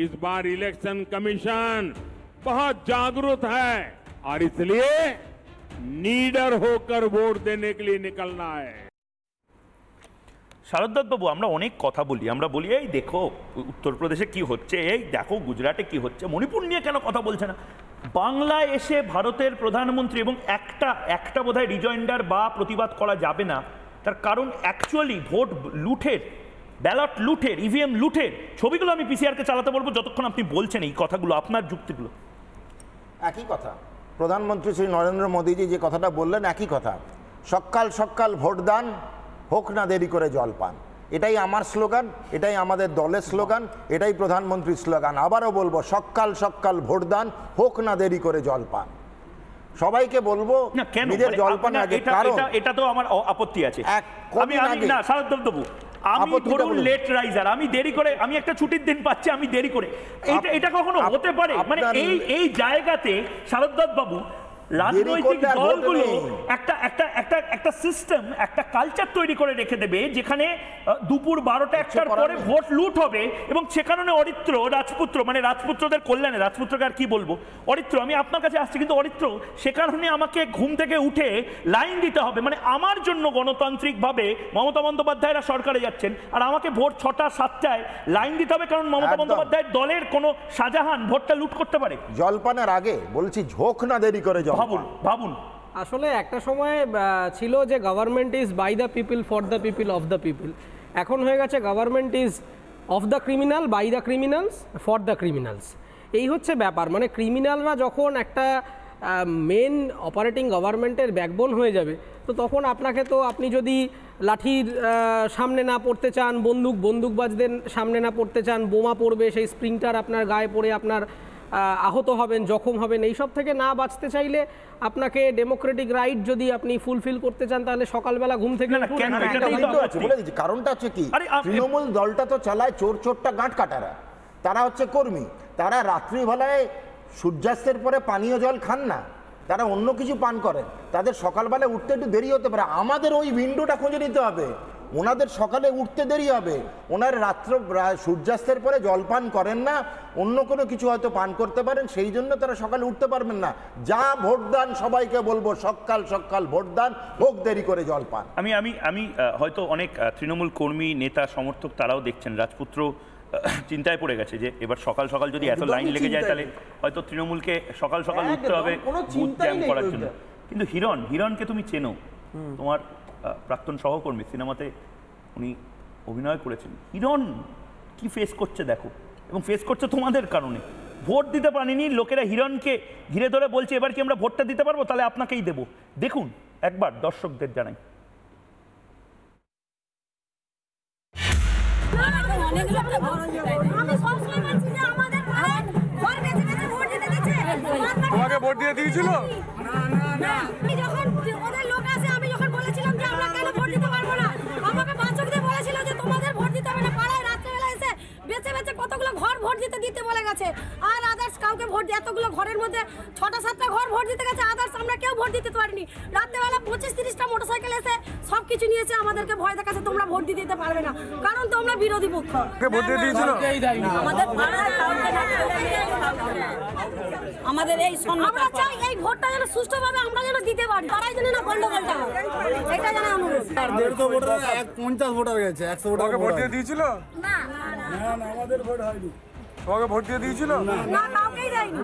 इस बार इलेक्शन कमीशन बहुत जागरूक है और इसलिए नीडर होकर वोट देने के लिए निकलना है। শারদত্ত বাবু, আমরা অনেক কথা বলি, আমরা বলি এই দেখো উত্তরপ্রদেশে কি হচ্ছে, এই দেখো গুজরাটে কি হচ্ছে, মণিপুর নিয়ে কেন কথা বলছে না। বাংলায় এসে ভারতের প্রধানমন্ত্রী এবং একটা বোধহয় রিজয়েন্ডার বা প্রতিবাদ করা যাবে না, তার কারণ অ্যাকচুয়ালি ভোট লুঠের, ব্যালট লুঠের, ইভিএম লুঠের ছবিগুলো আমি পিসিআরকে চালাতে বলবো যতক্ষণ আপনি বলছেন এই কথাগুলো, আপনার যুক্তিগুলো। একই কথা প্রধানমন্ত্রী শ্রী নরেন্দ্র মোদীজি যে কথাটা বললেন, একই কথা, সকাল সকাল ভোটদান, হোক না দেরি করে জলপান। এটাই আমার স্লোগান, এটাই আমাদের দলের স্লোগান, এটাই প্রধানমন্ত্রীর স্লোগান। আবারও বলবো, সকাল সকাল ভোটদান, হোক না দেরি করে জলপান। সবাইকে বলবো নিজের জলপান আগে, কারণ এটা তো আমার আপত্তি আছে। আমি না শারদত্ত বাবু, আমি ধরুন লেট রাইজার, আমি দেরি করে, আমি একটা ছুটির দিন পাচ্ছি, আমি দেরি করে, এটা কখনো হতে পারে? মানে এই জায়গাতে শারদত্ত বাবু রাজনৈতিক দলগুলো একটা সিস্টেম, একটা কালচার তৈরি করে রেখে দেবে যেখানে দুপুর 12টা 1টার পরে ভোট লুট হবে, এবং সে কারণে অরিত্র রাজপুত্র, মানে রাজপুত্রদের কল্যাণে, রাজপুত্রকে আর কি বলবো, অরিত্র আমি আপনার কাছে আসছি, কিন্তু অরিত্র সে কারণে আমাকে ঘুম থেকে উঠে লাইন দিতে হবে, মানে আমার জন্য গণতান্ত্রিকভাবে মমতা বন্দ্যোপাধ্যায়রা সরকারে যাচ্ছেন আর আমাকে ভোর 6টা 7টায় লাইন দিতে হবে, কারণ মমতা বন্দ্যোপাধ্যায়ের দলের কোনো শাহজাহান ভোটটা লুট করতে পারে। জলপানের আগে বলছি, ঝোঁক না দেরি করে ভাবুন। আসলে একটা সময় ছিল যে government is by the people, for the people, of the people. এখন হয়ে গেছে government is of the criminal, by the criminals, for the criminals. এই হচ্ছে ব্যাপার। মানে ক্রিমিনালরা যখন একটা মেন অপারেটিং গভর্নমেন্টের ব্যাকবোন হয়ে যাবে, তো তখন আপনাকে তো, আপনি যদি লাঠির সামনে না পড়তে চান, বন্দুকবাজদের সামনে না পড়তে চান, বোমা পড়বে, সেই স্প্রিংটার আপনার গায়ে পড়ে আপনার আহত হবেন, জখম হবেন, এইসব থেকে না বাঁচতে চাইলে আপনাকে ডেমোক্রেটিক রাইট যদি আপনি ফুলফিল করতে চান, তাহলে সকালবেলা ঘুম থেকে কারণটা হচ্ছে কি, তৃণমূল দলটা তো চালায় চোরটা গাঁট কাটারা, তারা হচ্ছে কর্মী, তারা রাত্রিবেলায় সূর্যাস্তের পরে পানীয় জল খান না, তারা অন্য কিছু পান করেন, তাদের সকালবেলা উঠতে একটু দেরি হতে পারে। আমাদের ওই উইন্ডোটা খুঁজে নিতে হবে, ওনাদের সকালে উঠতে দেরি হবে, ওনার রাত্র সূর্যাস্তের পরে জলপান করেন না, অন্য কোনো কিছু হয়তো পান করতে পারেন, সেই জন্য তারা সকালে উঠতে পারবেন না। যা ভোট দান সবাইকে বলবো সকাল সকাল ভোট দান, হোক দেরি করে জলপান। আমি হয়তো অনেক তৃণমূল কর্মী নেতা সমর্থক তারাও দেখছেন রাজপুত্র চিন্তায় পড়ে গেছে যে এবার সকাল সকাল যদি এত লাইন লেগে যায় তাহলে হয়তো তৃণমূলকে সকাল সকাল উঠতে হবে বুথ জ্যাম করার জন্য। কিন্তু হিরণকে তুমি চেনো, তোমার প্রাক্তন সহকর্মী, সিনেমাতে উনি অভিনয় করেছেন। হিরণ কি ফেস করছে দেখো, এবং ফেস করছে তোমাদের কারণে। ভোট দিতে পারেনি লোকেরা, হিরণকে ঘিরে ধরে বলছে এবার কি আমরা ভোটটা দিতে পারবো, তাহলে আপনাকেই দেবো। দেখুন একবার, দর্শকদের জানাই। তোমাকে ভোট দিয়ে দিয়েছিল? যখন ওদের লোক আছে, আমি যখন বলেছিলাম যে আমরা কেন ভোট দিতে পারবো না, আমাকে বাঁচক দিয়ে বলেছিল যে তোমাদের ভোট দিতে হবে না। পাড়ায় রাত্রেবেলা এসে বেঁচে বেঁচে কতগুলো ঘর ভোট দিতে বলে গেছে, আর আদার্স কাউকে ভোট দিয়ে এতগুলো ঘরের মধ্যে 6টা-7টা ঘর ভোট দিতে গেছে, আদার্স আমরা কেউ ভোট দিতে পারিনি। রাত্রেবেলা 25-30টা মোটরসাইকেল এসে সব কিছু নিয়েছে, আমাদেরকে ভয় দেখাচ্ছে তোমরা ভোট দিতে পারবে না, কারণ তোমরা বিরোধী পক্ষ। ভোট দিয়ে দিয়েছিল? আমাদের পাড়ায় আমাদের এই আমরা চাই এই ভোটটা যেন সুষ্ঠুভাবে আমরা যেন দিতে পারি, তারাই যেন না গন্ডগোলটা হয়, এটা যেন অনুরোধ। 150 ভোটার 50 ভোটার গেছে, 100 ভোটার ভোট দিয়ে দিয়েছিল? না না, আমাদের ভোট হয়নি। তোমাকে ভোট দিয়ে দিয়েছিল? না, কাউকেই দেয়নি।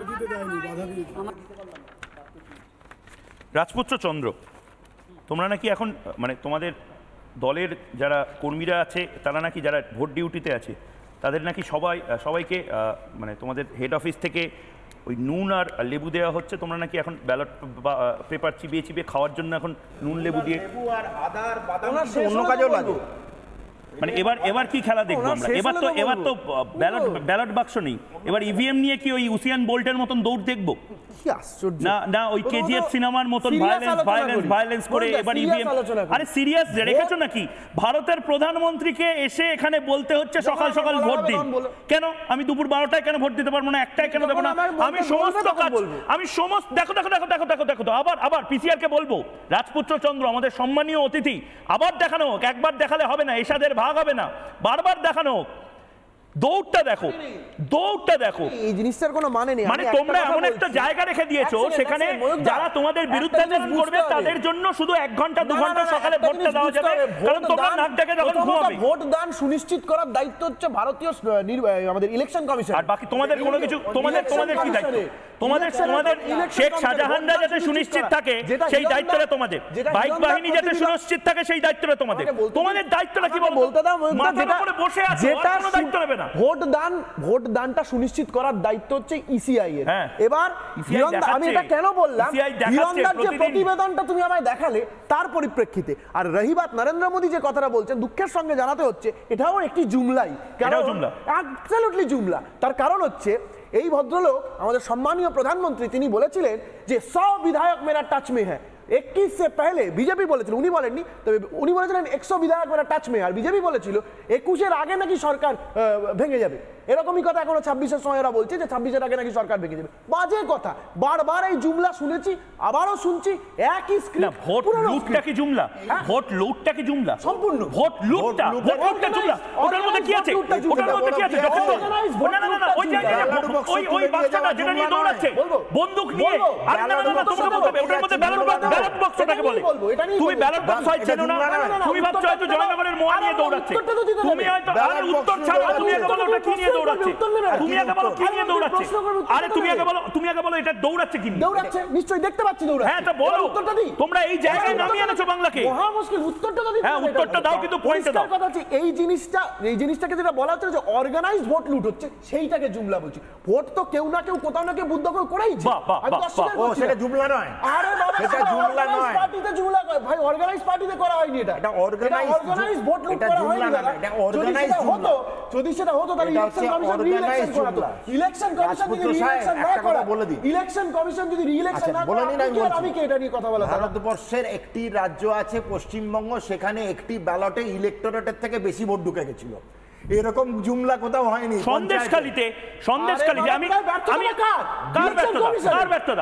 রাজপুত্র চন্দ্র, তোমরা নাকি এখন মানে তোমাদের দলের যারা কর্মীরা আছে তারা নাকি যারা ভোট ডিউটিতে আছে তাদের নাকি সবাইকে মানে তোমাদের হেড অফিস থেকে ওই নুন আর লেবু দেওয়া হচ্ছে। তোমরা নাকি এখন ব্যালট পেপার চিবিয়ে খাওয়ার জন্য এখন নুন লেবু দিয়ে অন্য কাজেও লাগে। মানে এবার কি খেলা দেখবো আমরা? এবার তো ব্যালট বাক্স নেই, এবার ইভিএম নিয়ে কি ওই উসিয়ান বোল্টের মতন দৌড় দেখবো? না ওই কেজিএফ সিনেমার মতন ভায়োলেন্স করে এবার ইভিএম। আরে সিরিয়াস রেখেছো নাকি? ভারতের প্রধানমন্ত্রীকে এসে এখানে বলতে হচ্ছে সকাল সকাল ভোট দিন। কেন আমি দুপুর 12টায় কেন ভোট দিতে পারবো না, 1টায় কেন দেবো না? আমি সমস্ত কাজ দেখো আবার পিসিআর কে বলবো রাজপুত্র চন্দ্র আমাদের সম্মানীয় অতিথি, আবার দেখানো হোক। একবার দেখালে হবে না, এসাদের ভাগ হবে না, বারবার দেখানো হোক। দৌড়টা দেখো, এই জিনিসটার কোনো মানে নেই। মানে তোমরা এমন একটা জায়গা রেখে দিয়েছো সেখানে যারা তোমাদের বিরুদ্ধাচরণ করবে তাদের জন্য শুধু 1 ঘন্টা 2 ঘন্টা সকালে ভোটটা দেওয়া যাবে, কারণ তোমরা নাক ডেকে যখন ঘুমাবে। ভোট দান সুনিশ্চিত করার দায়িত্ব হচ্ছে ভারতীয় আমাদের ইলেকশন কমিশন। আর বাকি তোমাদের কোনো কিছু তোমাদের কি দায়িত্ব? তোমাদের শেখ শাহজাহানরা যাতে সুনিশ্চিত থাকে সেই দায়িত্বটা তোমাদের, বাইক বাহিনী যাতে সুনিশ্চিত থাকে সেই দায়িত্বটা তোমাদের দায়িত্বটা কি বলতে দাও? মাথার উপরে বসে আছে, কোনো দায়িত্ব নেবে না। ভোট দানটা সুনিশ্চিত করার দায়িত্ব হচ্ছে ইসিআই এর। এবার আমি এটা কেন বললাম, হিরণদার যে প্রতিবেদনটা তুমি আমায় দেখালে তার পরিপ্রেক্ষিতে, আর রহিবাত নরেন্দ্র মোদী যে কথাটা বলছেন দুঃখের সঙ্গে জানাতে হচ্ছে এটাও একটি জুমলাই, অ্যাবসলিউটলি জুমলা। তার কারণ হচ্ছে এই ভদ্রলোক আমাদের সম্মানীয় প্রধানমন্ত্রী, তিনি বলেছিলেন যে 100 বিধায়ক মেরা টাচ মে হ্যায়। 21 से पहले বিজেপি বলেছিল, উনি বলেননি, তবে উনি বলেছিলেন 100 বিধায়ক মেরা টাচ মে। আর বিজেপি বলেছিল 21-এর আগে নাকি সরকার ভেঙে যাবে। এরকমই কথা এখনো 26-এর সময় ওরা বলছে যে 26-এর আগে নাকি সরকার ভেঙে যাবে। বাজে কথা, বারবার এই জুমলা শুনেছি, আবারও শুনছি, একই স্ক্রিপ্ট। ভোট লুটটা কি জুমলা? ভোট লুটটা কি জুমলা? সম্পূর্ণ ভোট লুটটা জুমলা। ওটার মধ্যে কি আছে? না ওই ওই বাচ্চাটা যেটা নিয়ে দৌড়াচ্ছে বন্দুক নিয়ে, আরে না তোমাকে বলতে হবে ওটার মধ্যে ব্যালট বক্সটাকে বলে। তুমি ব্যালট বক্স হয় চেনো না, তুমি ভাবছো হয়তো জয়নগরের মোয়া নিয়ে দৌড়াচ্ছে। তুমি হয়তো আরে উত্তর ছাড়া তুমি আগে বলো ওটা কি নিয়ে দৌড়াচ্ছে, তুমি আগে বলো কি নিয়ে দৌড়াচ্ছে। আরে তুমি আগে বলো এটা দৌড়াচ্ছে কি নিয়ে দৌড়াচ্ছে। নিশ্চয়ই দেখতে পাচ্ছি দৌড়াচ্ছে। হ্যাঁ তা বলো, উত্তরটা দিই। তোমরা এই জায়গায় নামিয়ে এনেছো বাংলাকে, মহা মুশকিল। উত্তরটা দাও। হ্যাঁ উত্তরটা দাও, কিন্তু পয়েন্টটা দাও। কথা হচ্ছে এই জিনিসটাকে যেটা বলা হচ্ছে যে অর্গানাইজড ভোট লুট হচ্ছে, সেইটাকে জুমলা বলছি। ভোট তো কেউ না কেউ কোথাও না কেউ বুদ্ধ করে করেইছে। সেটা জুমলা নয়। আরে বাবা সেটা জুমলা নয়, পার্টিতে জুমলা করে ভাই, অর্গানাইজড পার্টিতে করা হয়নি। এটা অর্গানাইজড ভোট লুট করা হয়নি। এটা অর্গানাইজড জুমলা। যদি সেটা হতো তাহলে ইলেকশন কমিশন রি-ইলেকশন করাতো। ইলেকশন কমিশন যদি রি-ইলেকশন না করে, ইলেকশন কমিশন যদি রি-ইলেকশন না করে, আমি কি এটা নিয়ে কথা বলা? ভারতবর্ষের একটি রাজ্য আছে পশ্চিমবঙ্গ, সেখানে একটি ব্যালটে ইলেক্টোরেটের থেকে বেশি ভোট ঢুকে গেছিল। এরকম জুমলা কোথাও হয়নি সন্দেশখালিতে আমি কার ব্যর্থতা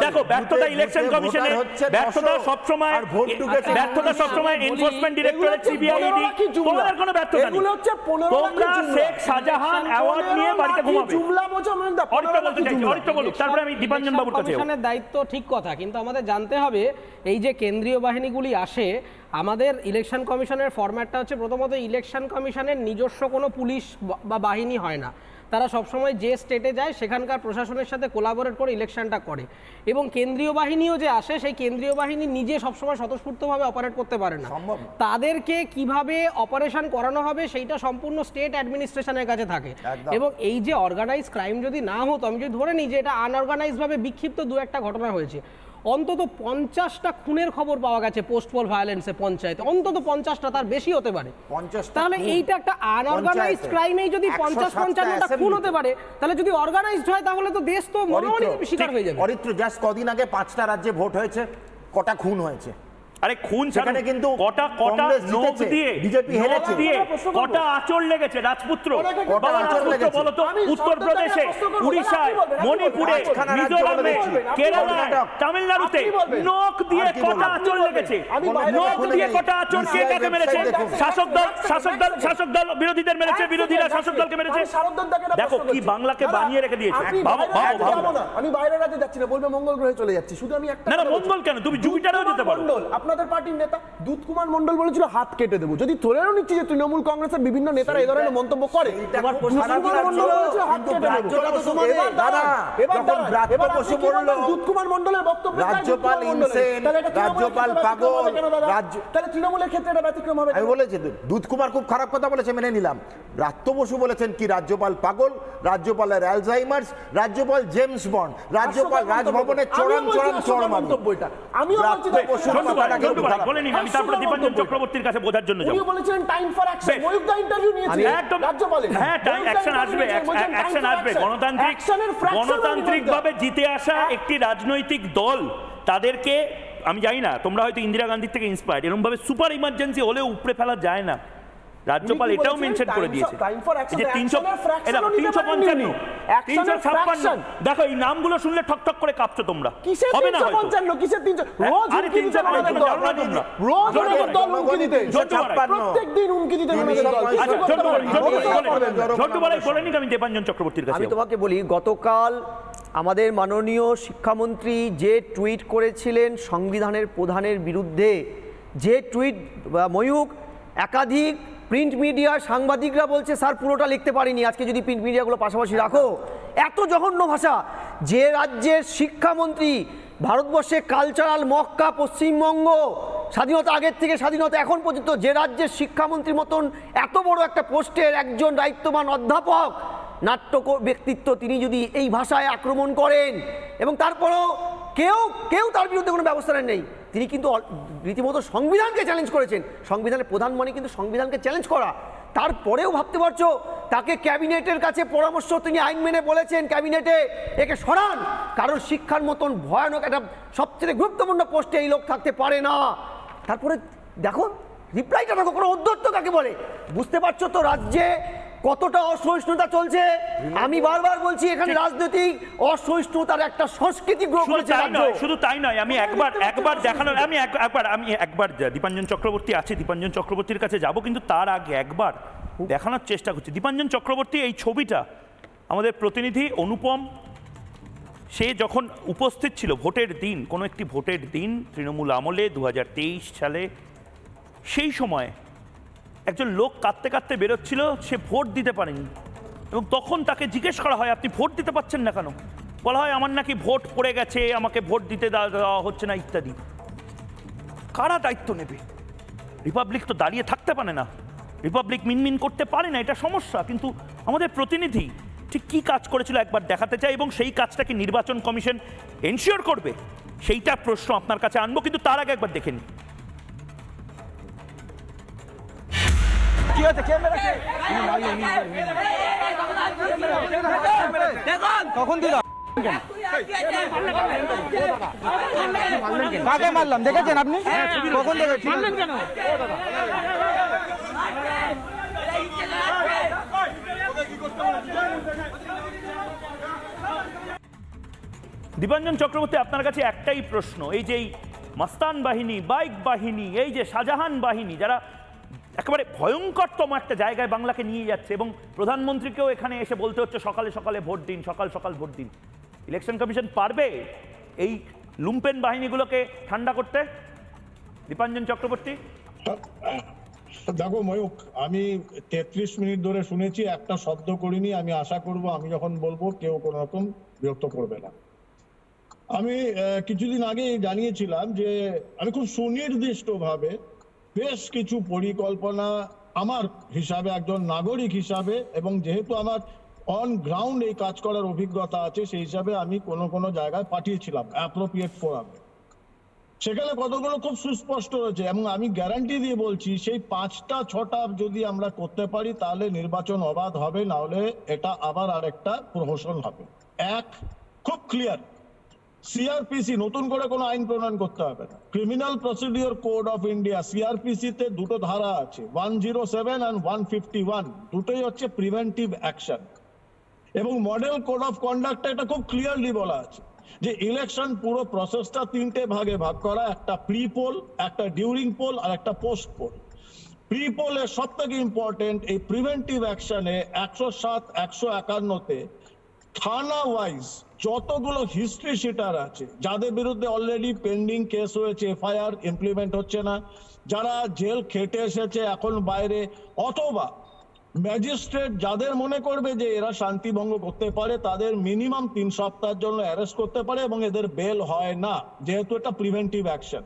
দেখো ব্যর্থতা ইলেকশন কমিশনের ব্যর্থতা সবসময় এনফোর্সমেন্ট ডিরেক্টরেট সিবিআই ইডি তোমাদের কোনো ব্যর্থতা নেই তোমরা শেখ শাহজাহান অ্যাওয়ার্ড নিয়ে বাড়িতে ঘুমাবে অরিত্র বলুক তারপরে আমি দীপাঞ্জন বাবুর কাছে কমিশনের দায়িত্ব ঠিক কথা কিন্তু আমাদের জানতে হবে এই যে কেন্দ্রীয় বাহিনীগুলি আসে আমাদের ইলেকশন কমিশনের ফরম্যাটটা হচ্ছে প্রথমত ইলেকশন কমিশনের নিজস্ব কোনো পুলিশ বা বাহিনী হয় না তারা সবসময় যে স্টেটে যায় সেখানকার প্রশাসনের সাথে কোলাবোরেট করে ইলেকশনটা করে এবং কেন্দ্রীয় বাহিনীও যে আসে সেই কেন্দ্রীয় বাহিনী নিজে সবসময় স্বতঃস্ফূর্তভাবে অপারেট করতে পারে না তাদেরকে কিভাবে অপারেশন করানো হবে সেইটা সম্পূর্ণ স্টেট অ্যাডমিনিস্ট্রেশনের কাছে থাকে এবং এই যে অর্গানাইজ ক্রাইম যদি না হতো আমি যদি ধরে নিই যে এটা আনঅর্গানাইজভাবে বিক্ষিপ্ত দু একটা ঘটনা হয়েছে অন্তত 50টা খুনের খবর পাওয়া গেছে পোস্ট পোল ভায়োলেন্সে পঞ্চায়েতে অন্তত 50টা তার বেশি হতে পারে তাহলে এইটা একটা আনঅর্গানাইজড ক্রাইমেই যদি 50-55টা খুন হতে পারে তাহলে যদি অর্গানাইজড হয় তাহলে তো দেশ তো মনোমালিন্যের শিকার হয়ে যাবে অরিত্র জাস্ট কদিন আগে 5টা রাজ্যে ভোট হয়েছে কটা খুন হয়েছে আরে খুন সেখানে কিন্তু কটা নোক দিয়ে বিজেপি হেরেছে কটা আঁচড় লেগেছে রাজপুত্র বলো তো উত্তরপ্রদেশে উড়িষ্যায় মণিপুরে মিজোরামে কেরালায় তামিলনাড়ুতে নোক দিয়ে কটা আঁচড় লেগেছে নোক দিয়ে কটা আঁচড় কে কাকে মেরেছে শাসক দল বিরোধীদের মেরেছে বিরোধীরা শাসক দলকে মেরেছে দেখো কি বাংলাকে বানিয়ে রেখে দিয়েছে আমি বাইরে রাজ্যে যাচ্ছি না বলবে মঙ্গল গ্রহে চলে যাচ্ছি শুধু আমি একটা না মঙ্গল কেন তুমি জুপিটারেও যেতে পারো আপনাদের পার্টির নেতা দুধ কুমার মন্ডল বলেছিল হাত কেটে দেবো যদি ধরেও নিচ্ছি যে তৃণমূল কংগ্রেসের বিভিন্ন নেতারা এই ধরনের মন্তব্য করে দুধ কুমার মন্ডলের বক্তব্য রাজ্যপাল ইনসেন রাজ্যপাল পাগল তাহলে তৃণমূলের ক্ষেত্রে এটা ব্যতিক্রম হবে আমি বলেছি দুধ কুমার খুব খারাপ কথা বলেছে মেনে নিলাম রাত্য বসু বলেছেন কি রাজ্যপাল পাগল রাজ্যপালের অ্যালজাইমার্স রাজ্যপাল জেমস বন্ড রাজ্যপাল রাজভবনের চড় মন্তব্য এটা আমিও আমি তারপরে দীপাঞ্জন চক্রবর্তীর কাছে বোঝার জন্য যাব বলেছিলেন টাইম ফর অ্যাকশন ময়ূক দা ইন্টারভিউ নিয়েছে একদম রাজ্যপালের হ্যাঁ টাইম অ্যাকশন আসবে গণতান্ত্রিক ভাবে জিতে আসা একটি রাজনৈতিক দল তাদেরকে আমি জানি না তোমরা হয়তো ইন্দিরা গান্ধীর থেকে ইন্সপায়ার্ড এরকম ভাবে সুপার ইমার্জেন্সি হলেও উপরে ফেলা যায় না রাজ্যপাল এটাও মেনশন করে দিয়েছে যে 355 দেখো এই নামগুলো শুনলে ঠক ঠক করে কাঁপছো তোমরা হবে না হয়তো কিসের 300 রোজ উনকি দিতে রোজ দল উনকি দিতে প্রত্যেকদিন উনকি দিতে আমি দীপাঞ্জন চক্রবর্তীর কাছে আমি তোমাকে বলি গতকাল আমাদের মাননীয় শিক্ষামন্ত্রী যে টুইট করেছিলেন সংবিধানের প্রধানের বিরুদ্ধে যে টুইট ময়ূক একাধিক প্রিন্ট মিডিয়া সাংবাদিকরা বলছে স্যার পুরোটা লিখতে পারিনি আজকে যদি প্রিন্ট মিডিয়াগুলো পাশাপাশি রাখো এত জঘন্য ভাষা যে রাজ্যের শিক্ষামন্ত্রী ভারতবর্ষে কালচারাল মক্কা পশ্চিমবঙ্গ স্বাধীনতা আগের থেকে স্বাধীনতা এখন পর্যন্ত যে রাজ্যের শিক্ষামন্ত্রীর মতন এত বড় একটা পোস্টের একজন দায়িত্ববান অধ্যাপক নাট্য ব্যক্তিত্ব তিনি যদি এই ভাষায় আক্রমণ করেন এবং তারপরেও কেউ তার বিরুদ্ধে কোনো ব্যবস্থা নেই তিনি কিন্তু রীতিমতো সংবিধানকে চ্যালেঞ্জ করেছেন সংবিধানের প্রধান মানে কিন্তু সংবিধানকে চ্যালেঞ্জ করা তারপরেও ভাবতে পারছো তাকে ক্যাবিনেটের কাছে পরামর্শ তিনি আইন মেনে বলেছেন ক্যাবিনেটে একে সরান কারণ শিক্ষার মতন ভয়ানক একটা সবচেয়ে গুরুত্বপূর্ণ পোস্টে এই লোক থাকতে পারে না তারপরে দেখো রিপ্লাইটা দেখো কোনো উদ্ধত্ত কাকে বলে বুঝতে পারছো তো রাজ্যে কতটা অসহিষ্ণুতা চলছে আমি বারবার বলছি এখানে রাজনৈতিক অসহিষ্ণুতার একটা সংস্কৃতি গ্রহণ করেছে শুধু তাই নয় আমি একবার দীপাঞ্জন চক্রবর্তী আছে দীপাঞ্জন চক্রবর্তীর কাছে যাব কিন্তু তার আগে একবার দেখানোর চেষ্টা করছি দীপাঞ্জন চক্রবর্তী এই ছবিটা আমাদের প্রতিনিধি অনুপম সে যখন উপস্থিত ছিল ভোটের দিন কোনো একটি ভোটের দিন তৃণমূল আমলে 2023 সালে সেই সময় একজন লোক কাঁদতে কাঁদতে বেরোচ্ছিল সে ভোট দিতে পারেনি এবং তখন তাকে জিজ্ঞেস করা হয় আপনি ভোট দিতে পারছেন না কেন বলা হয় আমার নাকি ভোট পড়ে গেছে আমাকে ভোট দিতে দেওয়া হচ্ছে না ইত্যাদি কারা দায়িত্ব নেবে রিপাবলিক তো দাঁড়িয়ে থাকতে পারে না রিপাবলিক মিনমিন করতে পারে না এটা সমস্যা কিন্তু আমাদের প্রতিনিধি ঠিক কী কাজ করেছিল একবার দেখাতে চাই এবং সেই কাজটাকে নির্বাচন কমিশন এনশিওর করবে সেইটা প্রশ্ন আপনার কাছে আনবো কিন্তু তার আগে একবার দেখে নিই কখন দিলাম কাকে মারলাম দেখেছেন আপনি কখন দেখেছেন দীপাঞ্জন চক্রবর্তী, আপনার কাছে একটাই প্রশ্ন, এই যে মাস্তান বাহিনী, বাইক বাহিনী, এই যে শাহজাহান বাহিনী, যারা একেবারে ভয়ঙ্করতম একটা জায়গায় বাংলাকে নিয়ে যাচ্ছে এবং প্রধানমন্ত্রীকেও এখানে এসে বলতে হচ্ছে সকালে সকালে ভোট দিন, সকাল সকাল ভোট দিন, ইলেকশন কমিশন পারবে এই লুম্পেন বাহিনীগুলোকে ঠান্ডা করতে? দীপাঞ্জন চক্রবর্তী। দেখো ময়ূক, আমি 33 মিনিট ধরে শুনেছি, একটা শব্দ করিনি। আমি আশা করব আমি যখন বলবো কেউ কোনো রকম বিরক্ত করবে না। আমি কিছুদিন আগে জানিয়েছিলাম যে আমি খুব সুনির্দিষ্টভাবে বেশ কিছু পরিকল্পনা আমার হিসাবে, একজন নাগরিক হিসাবে, এবং যেহেতু আমার অন গ্রাউন্ড এই কাজ করার অভিজ্ঞতা আছে, সেই হিসাবে আমি কোনো জায়গায় পাঠিয়েছিলাম অ্যাপ্রোপ্রিয়েট ফোরামে। সেখানে কতগুলো খুব সুস্পষ্ট রয়েছে এবং আমি গ্যারান্টি দিয়ে বলছি সেই 5টা 6টা যদি আমরা করতে পারি তাহলে নির্বাচন অবাধ হবে, না হলে এটা আবার আরেকটা প্রহসন হবে। এক, খুব ক্লিয়ার, সিআরপিসি নতুন করে কোনো আইন প্রণয়ন করতে হবে না। Criminal procedure code of India, CrPC তে 2টো ধারা আছে, 107 and 151, দুটোই হচ্ছে প্রিভেন্টিভ অ্যাকশন। এবং মডেল কোড অফ কন্ডাক্টে এটা খুব ক্লিয়ারলি বলা আছে যে ইলেকশন পুরো প্রসেসটা 3টে ভাগে ভাগ করা, একটা প্রি পোল, একটা ডিউরিং পোল আর একটা পোস্ট পোল। প্রি পোলের সব থেকে ইম্পর্টেন্ট এই প্রিভেন্টিভ অ্যাকশনে 107, 151-তে থানা ওয়াইজ যতগুলো হিস্ট্রি শিটার আছে, যাদের বিরুদ্ধে অলরেডি পেন্ডিং কেস হয়েছে, এফআইআর ইমপ্লিমেন্ট হচ্ছে না, যারা জেল খেটে এসেছে এখন বাইরে, অথবা ম্যাজিস্ট্রেট যাদের মনে করবে যে এরা শান্তি ভঙ্গ করতে পারে, তাদের মিনিমাম 3 সপ্তাহের জন্য অ্যারেস্ট করতে পারে এবং এদের বেল হয় না, যেহেতু এটা প্রিভেন্টিভ অ্যাকশন।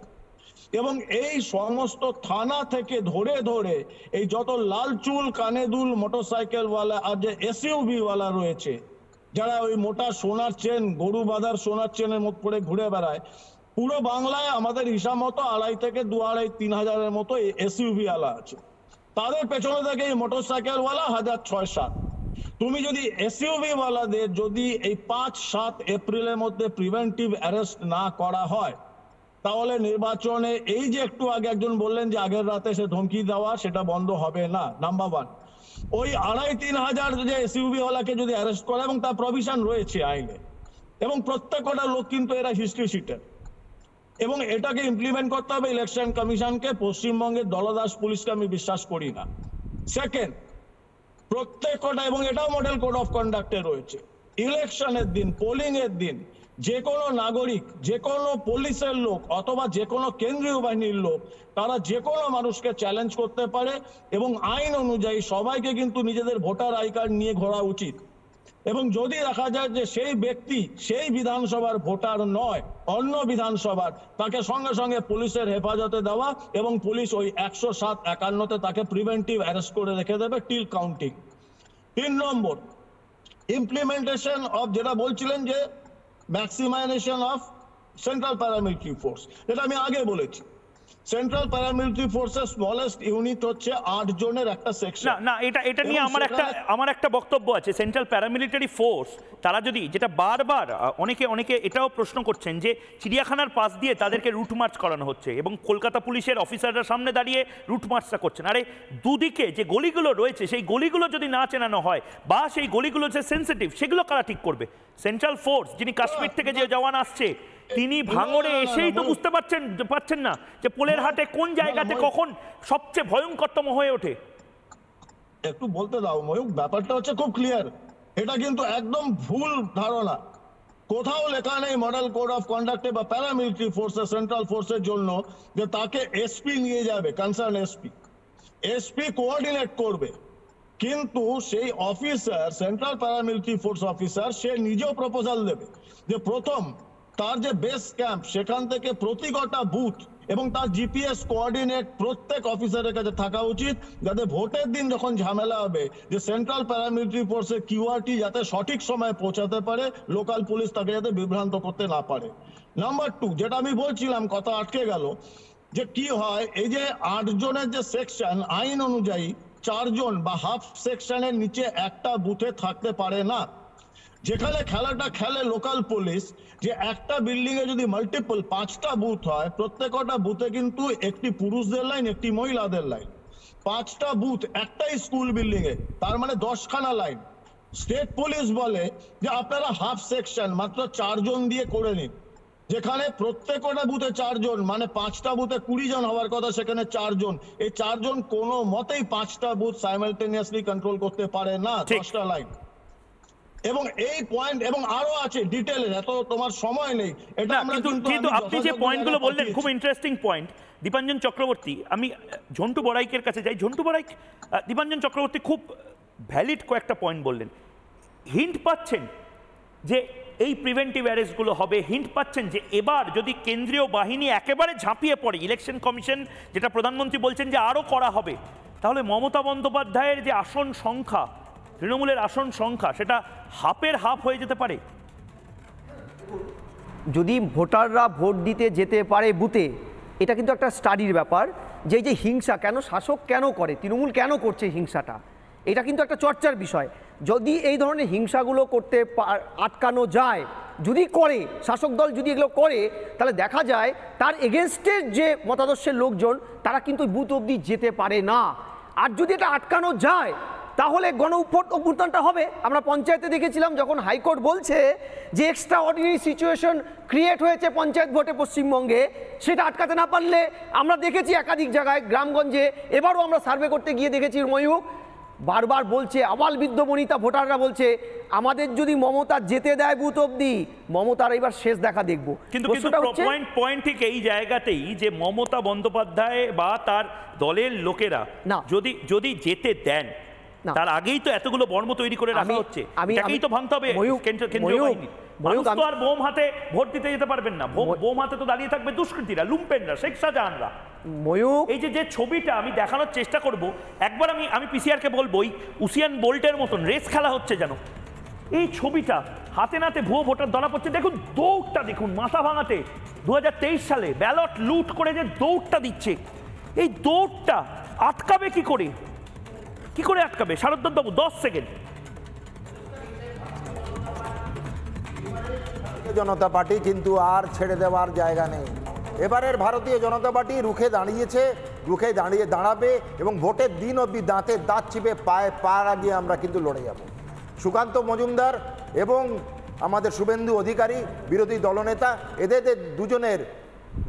এবং এই সমস্ত থানা থেকে ধরে ধরে এই যত লাল চুল কানে দুল মোটরসাইকেলওয়ালা আর যে এসইউভি ওয়ালা রয়েছে, যারা ওই মোটা সোনার চেন, গরু বাঁধার সোনার চেনের মতো পরে ঘুরে বেড়ায়, পুরো বাংলায় আমাদের হিসাব মতো 2,500 থেকে 2,500-3 হাজারের মতো এসইউভি ওয়ালা আছে। তাদের পেছনে থেকে এই মোটরসাইকেলওয়ালা 1,000-6,000। তুমি যদি এসইউভি ওয়ালাদের যদি এই 5-7 এপ্রিলের মধ্যে প্রিভেন্টিভ অ্যারেস্ট না করা হয়, তাহলে নির্বাচনে এই যে একটু আগে একজন বললেন যে আগের রাতে সে ধমকি দেওয়া, সেটা বন্ধ হবে না। নাম্বার 1, ওই 2,500-3 হাজার যে এসইউভি ওয়ালাকে যদি অ্যারেস্ট করে, এবং তার প্রভিশন রয়েছে আইনে, এবং প্রত্যেকটা লোক কিন্তু এরা হিস্ট্রি শিটার, এবং এটাকে ইমপ্লিমেন্ট করতে হবে ইলেকশন কমিশনকে। পশ্চিমবঙ্গের দলদাস পুলিশকে আমি বিশ্বাস করি না। সেকেন্ড, প্রত্যেকটা, এবং এটাও মডেল কোড অফ কন্ডাক্টে রয়েছে, ইলেকশনের দিন, পোলিং এর দিন, যে কোনো নাগরিক, যে কোনো পুলিশের লোক অথবা যে কোনো কেন্দ্রীয় বাহিনীর লোক, তারা যে কোনো মানুষকে চ্যালেঞ্জ করতে পারে, এবং আইন অনুযায়ী সবাইকে কিন্তু নিজেদের ভোটার আই কার্ড নিয়ে ঘোরা উচিত। এবং যদি দেখা যায় যে সেই ব্যক্তি সেই বিধানসভার ভোটার নয়, অন্য বিধানসভার, তাকে সঙ্গে সঙ্গে পুলিশের হেফাজতে দেওয়া, এবং পুলিশ ওই 107-51-তে তাকে প্রিভেন্টিভ অ্যারেস্ট করে রেখে দেবে till counting. 3 number, implementation of, যেটা বলছিলেন যে maximisation of central paramilitary force, যেটা আমি আগে বলেছি। সেন্ট্রাল প্যারামিলিটারি ফোর্সের স্মলেস্ট ইউনিট হচ্ছে 8 জনের একটা সেকশন। না, এটা নিয়ে আমার একটা বক্তব্য আছে। সেন্ট্রাল প্যারামিলিটারি ফোর্স, তারা যদি, যেটা বারবার অনেকে এটাও প্রশ্ন করছেন যে চিড়িয়াখানার পাশ দিয়ে তাদেরকে রুট মার্চ করানো হচ্ছে এবং কলকাতা পুলিশের অফিসাররা সামনে দাঁড়িয়ে রুট মার্চটা করছেন। আরে দুদিকে যে গলিগুলো রয়েছে, সেই গলিগুলো যদি না চেনানো হয়, বা সেই গলিগুলো যে সেন্সিটিভ, সেগুলো কারা ঠিক করবে? সেন্ট্রাল ফোর্স, যিনি কাশ্মীর থেকে যে জওয়ান আসছে, তিনি ভাঙড়ে এসেই তো বুঝতে পারছেন না যে পোলের হাটে কোন জায়গাতে কখন সবচেয়ে ভয়ঙ্করতম হয়ে ওঠে। একটু বলতে দাও ময়ূক, ব্যাপারটা হচ্ছে খুব ক্লিয়ার। এটা কিন্তু একদম ভুল ধারণা। কোথাও লেখা নেই মডেল কোড অফ কন্ডাক্টে বা প্যারামিলিটারি ফোর্সের, সেন্ট্রাল ফোর্সের জন্য যে তাকে এসপি নিয়ে যাবে, কনসার্ন এসপি কোঅর্ডিনেট করবে। কিন্তু সেই officer, central paramilitary force officer, সে নিজেও প্রপোজাল দেবে যে প্রথম তার যে বেস ক্যাম্প, সেখান থেকে প্রতি কটা বুথ এবং তার জিপিএস কোঅর্ডিনেট প্রত্যেক অফিসারের কাছে থাকা উচিত, যাতে ভোটের দিন যখন ঝামেলা হবে, যে সেন্ট্রাল প্যারামিলিটারি ফোর্সের কিউআরটি যাতে সঠিক সময়ে পৌঁছাতে পারে, লোকাল পুলিশ তাকে যাতে বিভ্রান্ত করতে না পারে। নাম্বার 2, যেটা আমি বলছিলাম, কথা আটকে গেল, যে কি হয়, এই যে 8 জনের যে সেকশন, আইন অনুযায়ী 4 জন বা হাফ সেকশনের নিচে একটা বুথে থাকতে পারে না। যেখানে খেলাটা খেলে লোকাল পুলিশ, যে একটা বিল্ডিং এ যদি মাল্টিপল 5টা বুথ হয়, প্রত্যেকটা বুথে কিন্তু একটি পুরুষদের লাইন, একটি মহিলাদের লাইন, 5টা বুথ একটাই স্কুল বিল্ডিং এ, তার মানে 10খানা লাইন। স্টেট পুলিশ বলে যে আপনারা হাফ সেকশন মাত্র 4 জন দিয়ে করে নিন, যেখানে প্রত্যেকটা বুথে 4 জন, মানে 5টা বুথে 20 জন হওয়ার কথা, সেখানে 4 জন। এই 4 জন কোনো মতেই 5টা বুথ সাইমালটেনিয়াসলি কন্ট্রোল করতে পারে না, 10টা লাইন। এবং এই পয়েন্ট এবং আরো আছে ডিটেইলে, এত তোমার সময় নেই। এটা আমরা কিন্তু আপনি যে পয়েন্টগুলো বললেন খুব ইন্টারেস্টিং পয়েন্ট। দীপাঞ্জন চক্রবর্তী, আমি ঝন্টু বড়াইকের কাছে যাই। ঝন্টু বড়াইক, দীপাঞ্জন চক্রবর্তী খুব ভ্যালিড কয়েকটা পয়েন্ট বললেন। হিন্ট পাচ্ছেন যে এই প্রিভেন্টিভ অ্যারেস্টগুলো হবে, হিন্ট পাচ্ছেন যে এবার যদি কেন্দ্রীয় বাহিনী একেবারে ঝাঁপিয়ে পড়ে, ইলেকশন কমিশন যেটা প্রধানমন্ত্রী বলছেন যে আরও করা হবে, তাহলে মমতা বন্দ্যোপাধ্যায়ের যে আসন সংখ্যা, তৃণমূলের আসন সংখ্যা, সেটা হাফের হাফ হয়ে যেতে পারে। যদি ভোটাররা ভোট দিতে যেতে পারে বুথে, এটা কিন্তু একটা স্টাডির ব্যাপার যে এই যে হিংসা কেন শাসক কেন করে, তৃণমূল কেন করছে হিংসাটা, এটা কিন্তু একটা চর্চার বিষয়। যদি এই ধরনের হিংসাগুলো করতে আটকানো যায়, যদি করে শাসক দল যদি এগুলো করে, তাহলে দেখা যায় তার এগেনস্টের যে মতাদর্শের লোকজন তারা কিন্তু বুথ অবধি যেতে পারে না। আর যদি এটা আটকানো যায় তাহলে গণ অভ্যুত্থানটা হবে। আমরা পঞ্চায়েতে দেখেছিলাম যখন হাইকোর্ট বলছে যে এক্সট্রা অর্ডিনারি সিচুয়েশন ক্রিয়েট হয়েছে পঞ্চায়েত ভোটে পশ্চিমবঙ্গে, সেটা আটকাতে না পারলে আমরা দেখেছি একাধিক জায়গায় গ্রামগঞ্জে, এবারও আমরা সার্ভে করতে গিয়ে দেখেছি ময়ূক বারবার বলছে, আবাল বৃদ্ধ বনিতা ভোটাররা বলছে আমাদের যদি মমতা যেতে দেয় বুথ অবধি, মমতার এবার শেষ দেখা দেখব। কিন্তু পয়েন্ট ঠিক এই জায়গাতেই যে মমতা বন্দ্যোপাধ্যায় বা তার দলের লোকেরা যদি যেতে দেন, তার আগেই তো এতগুলো বর্ম তৈরি করে রাখা হচ্ছে, এটাকেই তো ভাঙতে হবে কেন্দ্রীয় বাহিনী। মানুষ তো আর বোম হাতে ভোট দিতে যেতে পারবেন না, বোম হাতে তো দাঁড়িয়ে থাকবে দুষ্কৃতীরা, লুম্পেনরা, শেখ শাহজাহানরা। এই যে ছবিটা আমি দেখানোর চেষ্টা করব, একবার আমি পিসিআরকে বলবো উসিয়ান বোল্টের মতন রেস খেলা হচ্ছে যেন। এই ছবিটা হাতে নাতে ভুয়ো ভোটার ধরা পড়ছে, দেখুন দৌড়টা, দেখুন মাথা ভাঙাতে 2023 সালে ব্যালট লুট করে যে দৌড়টা দিচ্ছে, এই দৌড়টা আটকাবে কি করে, কি করে আটকাবে শারদ বাবু? 10 সেকেন্ড। জনতা পার্টি কিন্তু আর ছেড়ে দেওয়ার জায়গা নেই। এবারের ভারতীয় জনতা পার্টি রুখে দাঁড়িয়েছে, রুখে দাঁড়াবে এবং ভোটের দিন অবধি দাঁতে দাঁত চিপে পায়ে পা লাগিয়ে আমরা কিন্তু লড়ে যাব। সুকান্ত মজুমদার এবং আমাদের শুভেন্দু অধিকারী বিরোধী দলনেতা, এদের দুজনের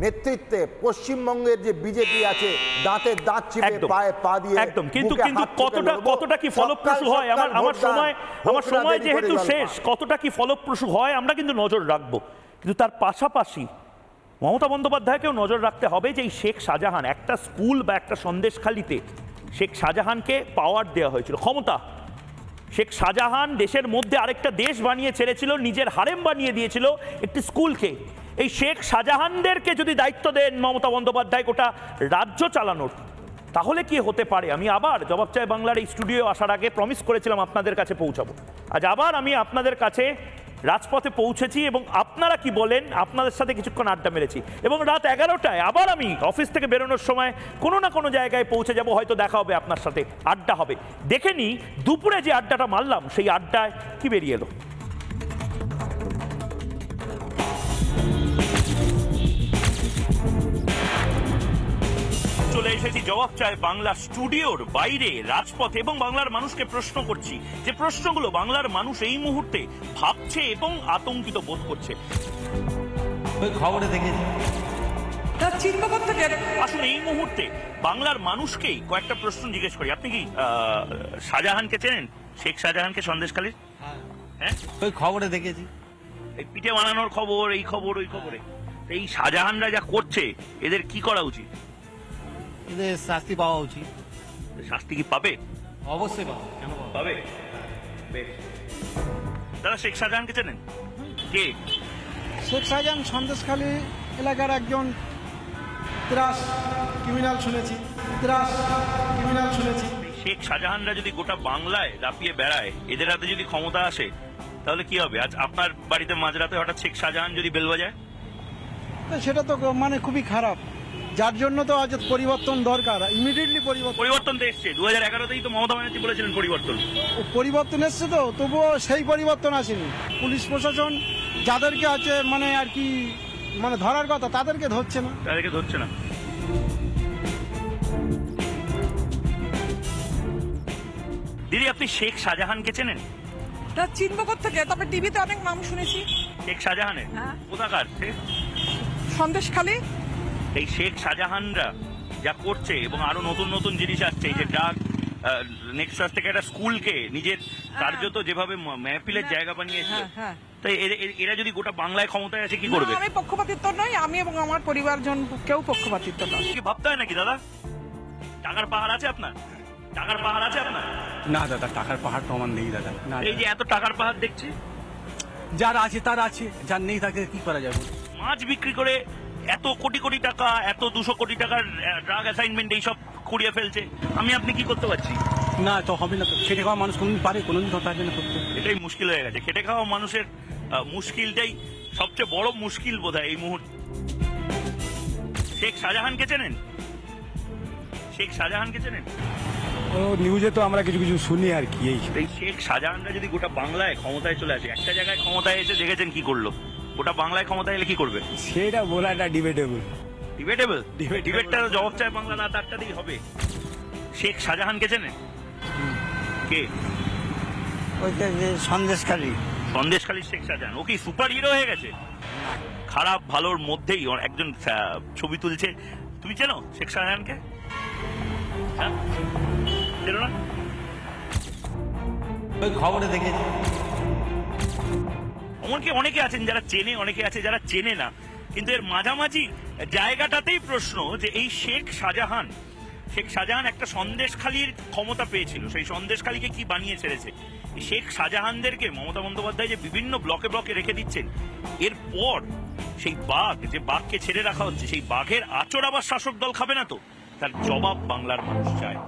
নেতৃত্বে পশ্চিমবঙ্গের যে বিজেপি আছে দাঁতে দাঁত চিপে পায়ে পা দিয়ে একদম। কিন্তু কতটা কি ফলপ্রসূ হয়, আমার সময় যেহেতু শেষ, কতটা কি ফলপ্রসূ হয় আমরা কিন্তু নজর রাখবো। কিন্তু তার পাশাপাশি মমতা বন্দ্যোপাধ্যায়কেও নজর রাখতে হবে যে এই শেখ শাহজাহান, একটা স্কুল বা একটা সন্দেশখালিতে শেখ শাহজাহানকে পাওয়ার দেওয়া হয়েছিল, ক্ষমতা। শেখ শাহজাহান দেশের মধ্যে আরেকটা দেশ বানিয়ে ছেড়েছিল, নিজের হারেম বানিয়ে দিয়েছিল একটি স্কুলকে। এই শেখ শাহজাহানদেরকে যদি দায়িত্ব দেন মমতা বন্দ্যোপাধ্যায় গোটা রাজ্য চালানোর, তাহলে কি হতে পারে? আমি আবার জবাব চাই বাংলার এই স্টুডিও আসার আগে প্রমিস করেছিলাম আপনাদের কাছে পৌঁছাবো। আজ আবার আমি আপনাদের কাছে রাজপথে পৌঁছেছি এবং আপনারা কি বলেন আপনাদের সাথে কিছুক্ষণ আড্ডা মেরেছি এবং রাত 11টায় আবার আমি অফিস থেকে বেরোনোর সময় কোনো না কোনো জায়গায় পৌঁছে যাব, হয়তো দেখা হবে আপনার সাথে, আড্ডা হবে। দেখে নি দুপুরে যে আড্ডাটা মারলাম সেই আড্ডায় কি বেরিয়ে এলো। চলে এসেছি জবাব চায় বাংলা স্টুডিওর বাইরে রাজপথে এবং বাংলার মানুষকে প্রশ্ন করছি, যে প্রশ্নগুলো বাংলার মানুষ এই মুহূর্তে ভাবছে এবং আতঙ্কিত বোধ করছে। খবরে দেখেছি আসলে এই মুহূর্তে বাংলার মানুষকেই কয়েকটা প্রশ্ন জিজ্ঞেস করি। আপনি কি শাহজাহানকে চেনেন? শেখ শাহজাহানকে সন্দেশখালীর? হ্যাঁ, ওই খবরে দেখেছি, এই পিঠে বানানোর খবর, এই খবর ওই খবরে। এই শাহজাহানরা যা করছে এদের কি করা উচিত? এদের শাস্তি পাওয়া উচিত। শাস্তি কি পাবে? অবশ্যই পাবে। কেন পাবে? দাদা, শেখ শাহজাহানকে চেনেন? কে শেখ শাহজাহান? সন্দেশখালী এলাকার একজন ক্রিমিনাল শুনেছি। শেখ শাহজাহানরা যদি গোটা বাংলায় দাপিয়ে বেড়ায়, এদের হাতে যদি ক্ষমতা আসে, তাহলে কি হবে? আজ আপনার বাড়িতে মাঝরাতে হঠাৎ শেখ শাহজাহান যদি বেল বাজায়, সেটা তো মানে খুবই খারাপ। যার জন্য তো আজ পরিবর্তন দরকার, ইমিডিয়েটলি পরিবর্তন তো এসছে। 2011তেই তো মমতা ব্যানার্জি বলেছিলেন পরিবর্তন এসছে, তো তবুও সেই পরিবর্তন আসেনি। পুলিশ প্রশাসন যাদেরকে আছে মানে আর কি মানে ধরার কথা তাদেরকে ধরছে না। দিদি, আপনি শেখ শাহজাহানকে চেনেন? তা চিনব থেকে, তবে টিভিতে অনেক নাম শুনেছি। শেখ শাহজাহানের কোথাকার সে? সন্দেশখালী। এই শেখ শাহজাহানরা যা করছে এবং আরো নতুন নতুন জিনিস আসছে, এই যে ড্রাগ নেক্সাস থেকে একটা স্কুলকে নিজের কার্যত যেভাবে মেহফিলের জায়গা বানিয়েছে, তাই এরা যদি গোটা বাংলায় ক্ষমতায় আছে কি করবে? আমি পক্ষপাতিত্ব নই, আমি এবং আমার পরিবারজন কেউ পক্ষপাতিত্ব নয়। কি ভাবতে হয় নাকি দাদা? টাকার পাহাড় আছে আপনার? টাকার পাহাড় আছে আপনার? না দাদা, টাকার পাহাড় তো আমার নেই দাদা। এই যে এত টাকার পাহাড় দেখছি, যার আছে তার আছে, যার নেই তাকে কি করা যাবে? মাছ বিক্রি করে এত কোটি কোটি টাকা, এত 200 কোটি টাকার ড্রাগ অ্যাসাইনমেন্ট এইসব কুড়িয়ে ফেলছে, আমি আপনি কি করতে পারছি? না তো হবে না, তো খেটে খাওয়া মানুষ কোনদিন পারে, কোনদিন তো পারবে না করতে। এটাই মুশকিল হয়ে গেছে, খেটে খাওয়া মানুষের মুশকিলটাই সবচেয়ে বড় মুশকিল বোধহয় এই মুহূর্তে। শেখ শাহজাহানকে চেনেন? শেখ শাহজাহানকে চেনেন? ও নিউজে তো আমরা কিছু কিছু শুনি আর কি। এই শেখ শাহজাহানরা যদি গোটা বাংলায় ক্ষমতায় চলে আসে, একটা জায়গায় ক্ষমতায় এসে দেখেছেন কি করলো, গোটা বাংলায় ক্ষমতায় এলে কি করবে? সেটা বলাটা ডিবেটেবল। ডিবেটেবল? ডিবেটটা জবাব চায় বাংলা না, তারটা দিয়ে হবে। শেখ শাহজাহানকে চেনেন? কে? ওইটা যে সন্দেশখালী। সন্দেশখালী শেখ শাহজাহান, ও কি সুপার হিরো হয়ে গেছে? খারাপ ভালোর মধ্যেই একজন ছবি তুলছে। তুমি চেনো শেখ শাহজাহানকে? চেনো না? ওই খবরে দেখেছি। এমনকি অনেকে আছেন যারা চেনে, অনেকে আছে যারা চেনে না, কিন্তু এর মাঝামাঝি জায়গাটাতেই প্রশ্ন যে এই শেখ শাহজাহান একটা সন্দেশখালীর ক্ষমতা পেয়েছিল, সেই সন্দেশখালীকে কি বানিয়ে ছেড়েছে? শেখ শাহজাহানদেরকে মমতা বন্দ্যোপাধ্যায় যে বিভিন্ন ব্লকে ব্লকে রেখে দিচ্ছেন, এরপর সেই বাঘ, যে বাঘকে ছেড়ে রাখা হচ্ছে, সেই বাঘের আচর আবার শাসক দল খাবে না তো? তার জবাব বাংলার মানুষ চায়।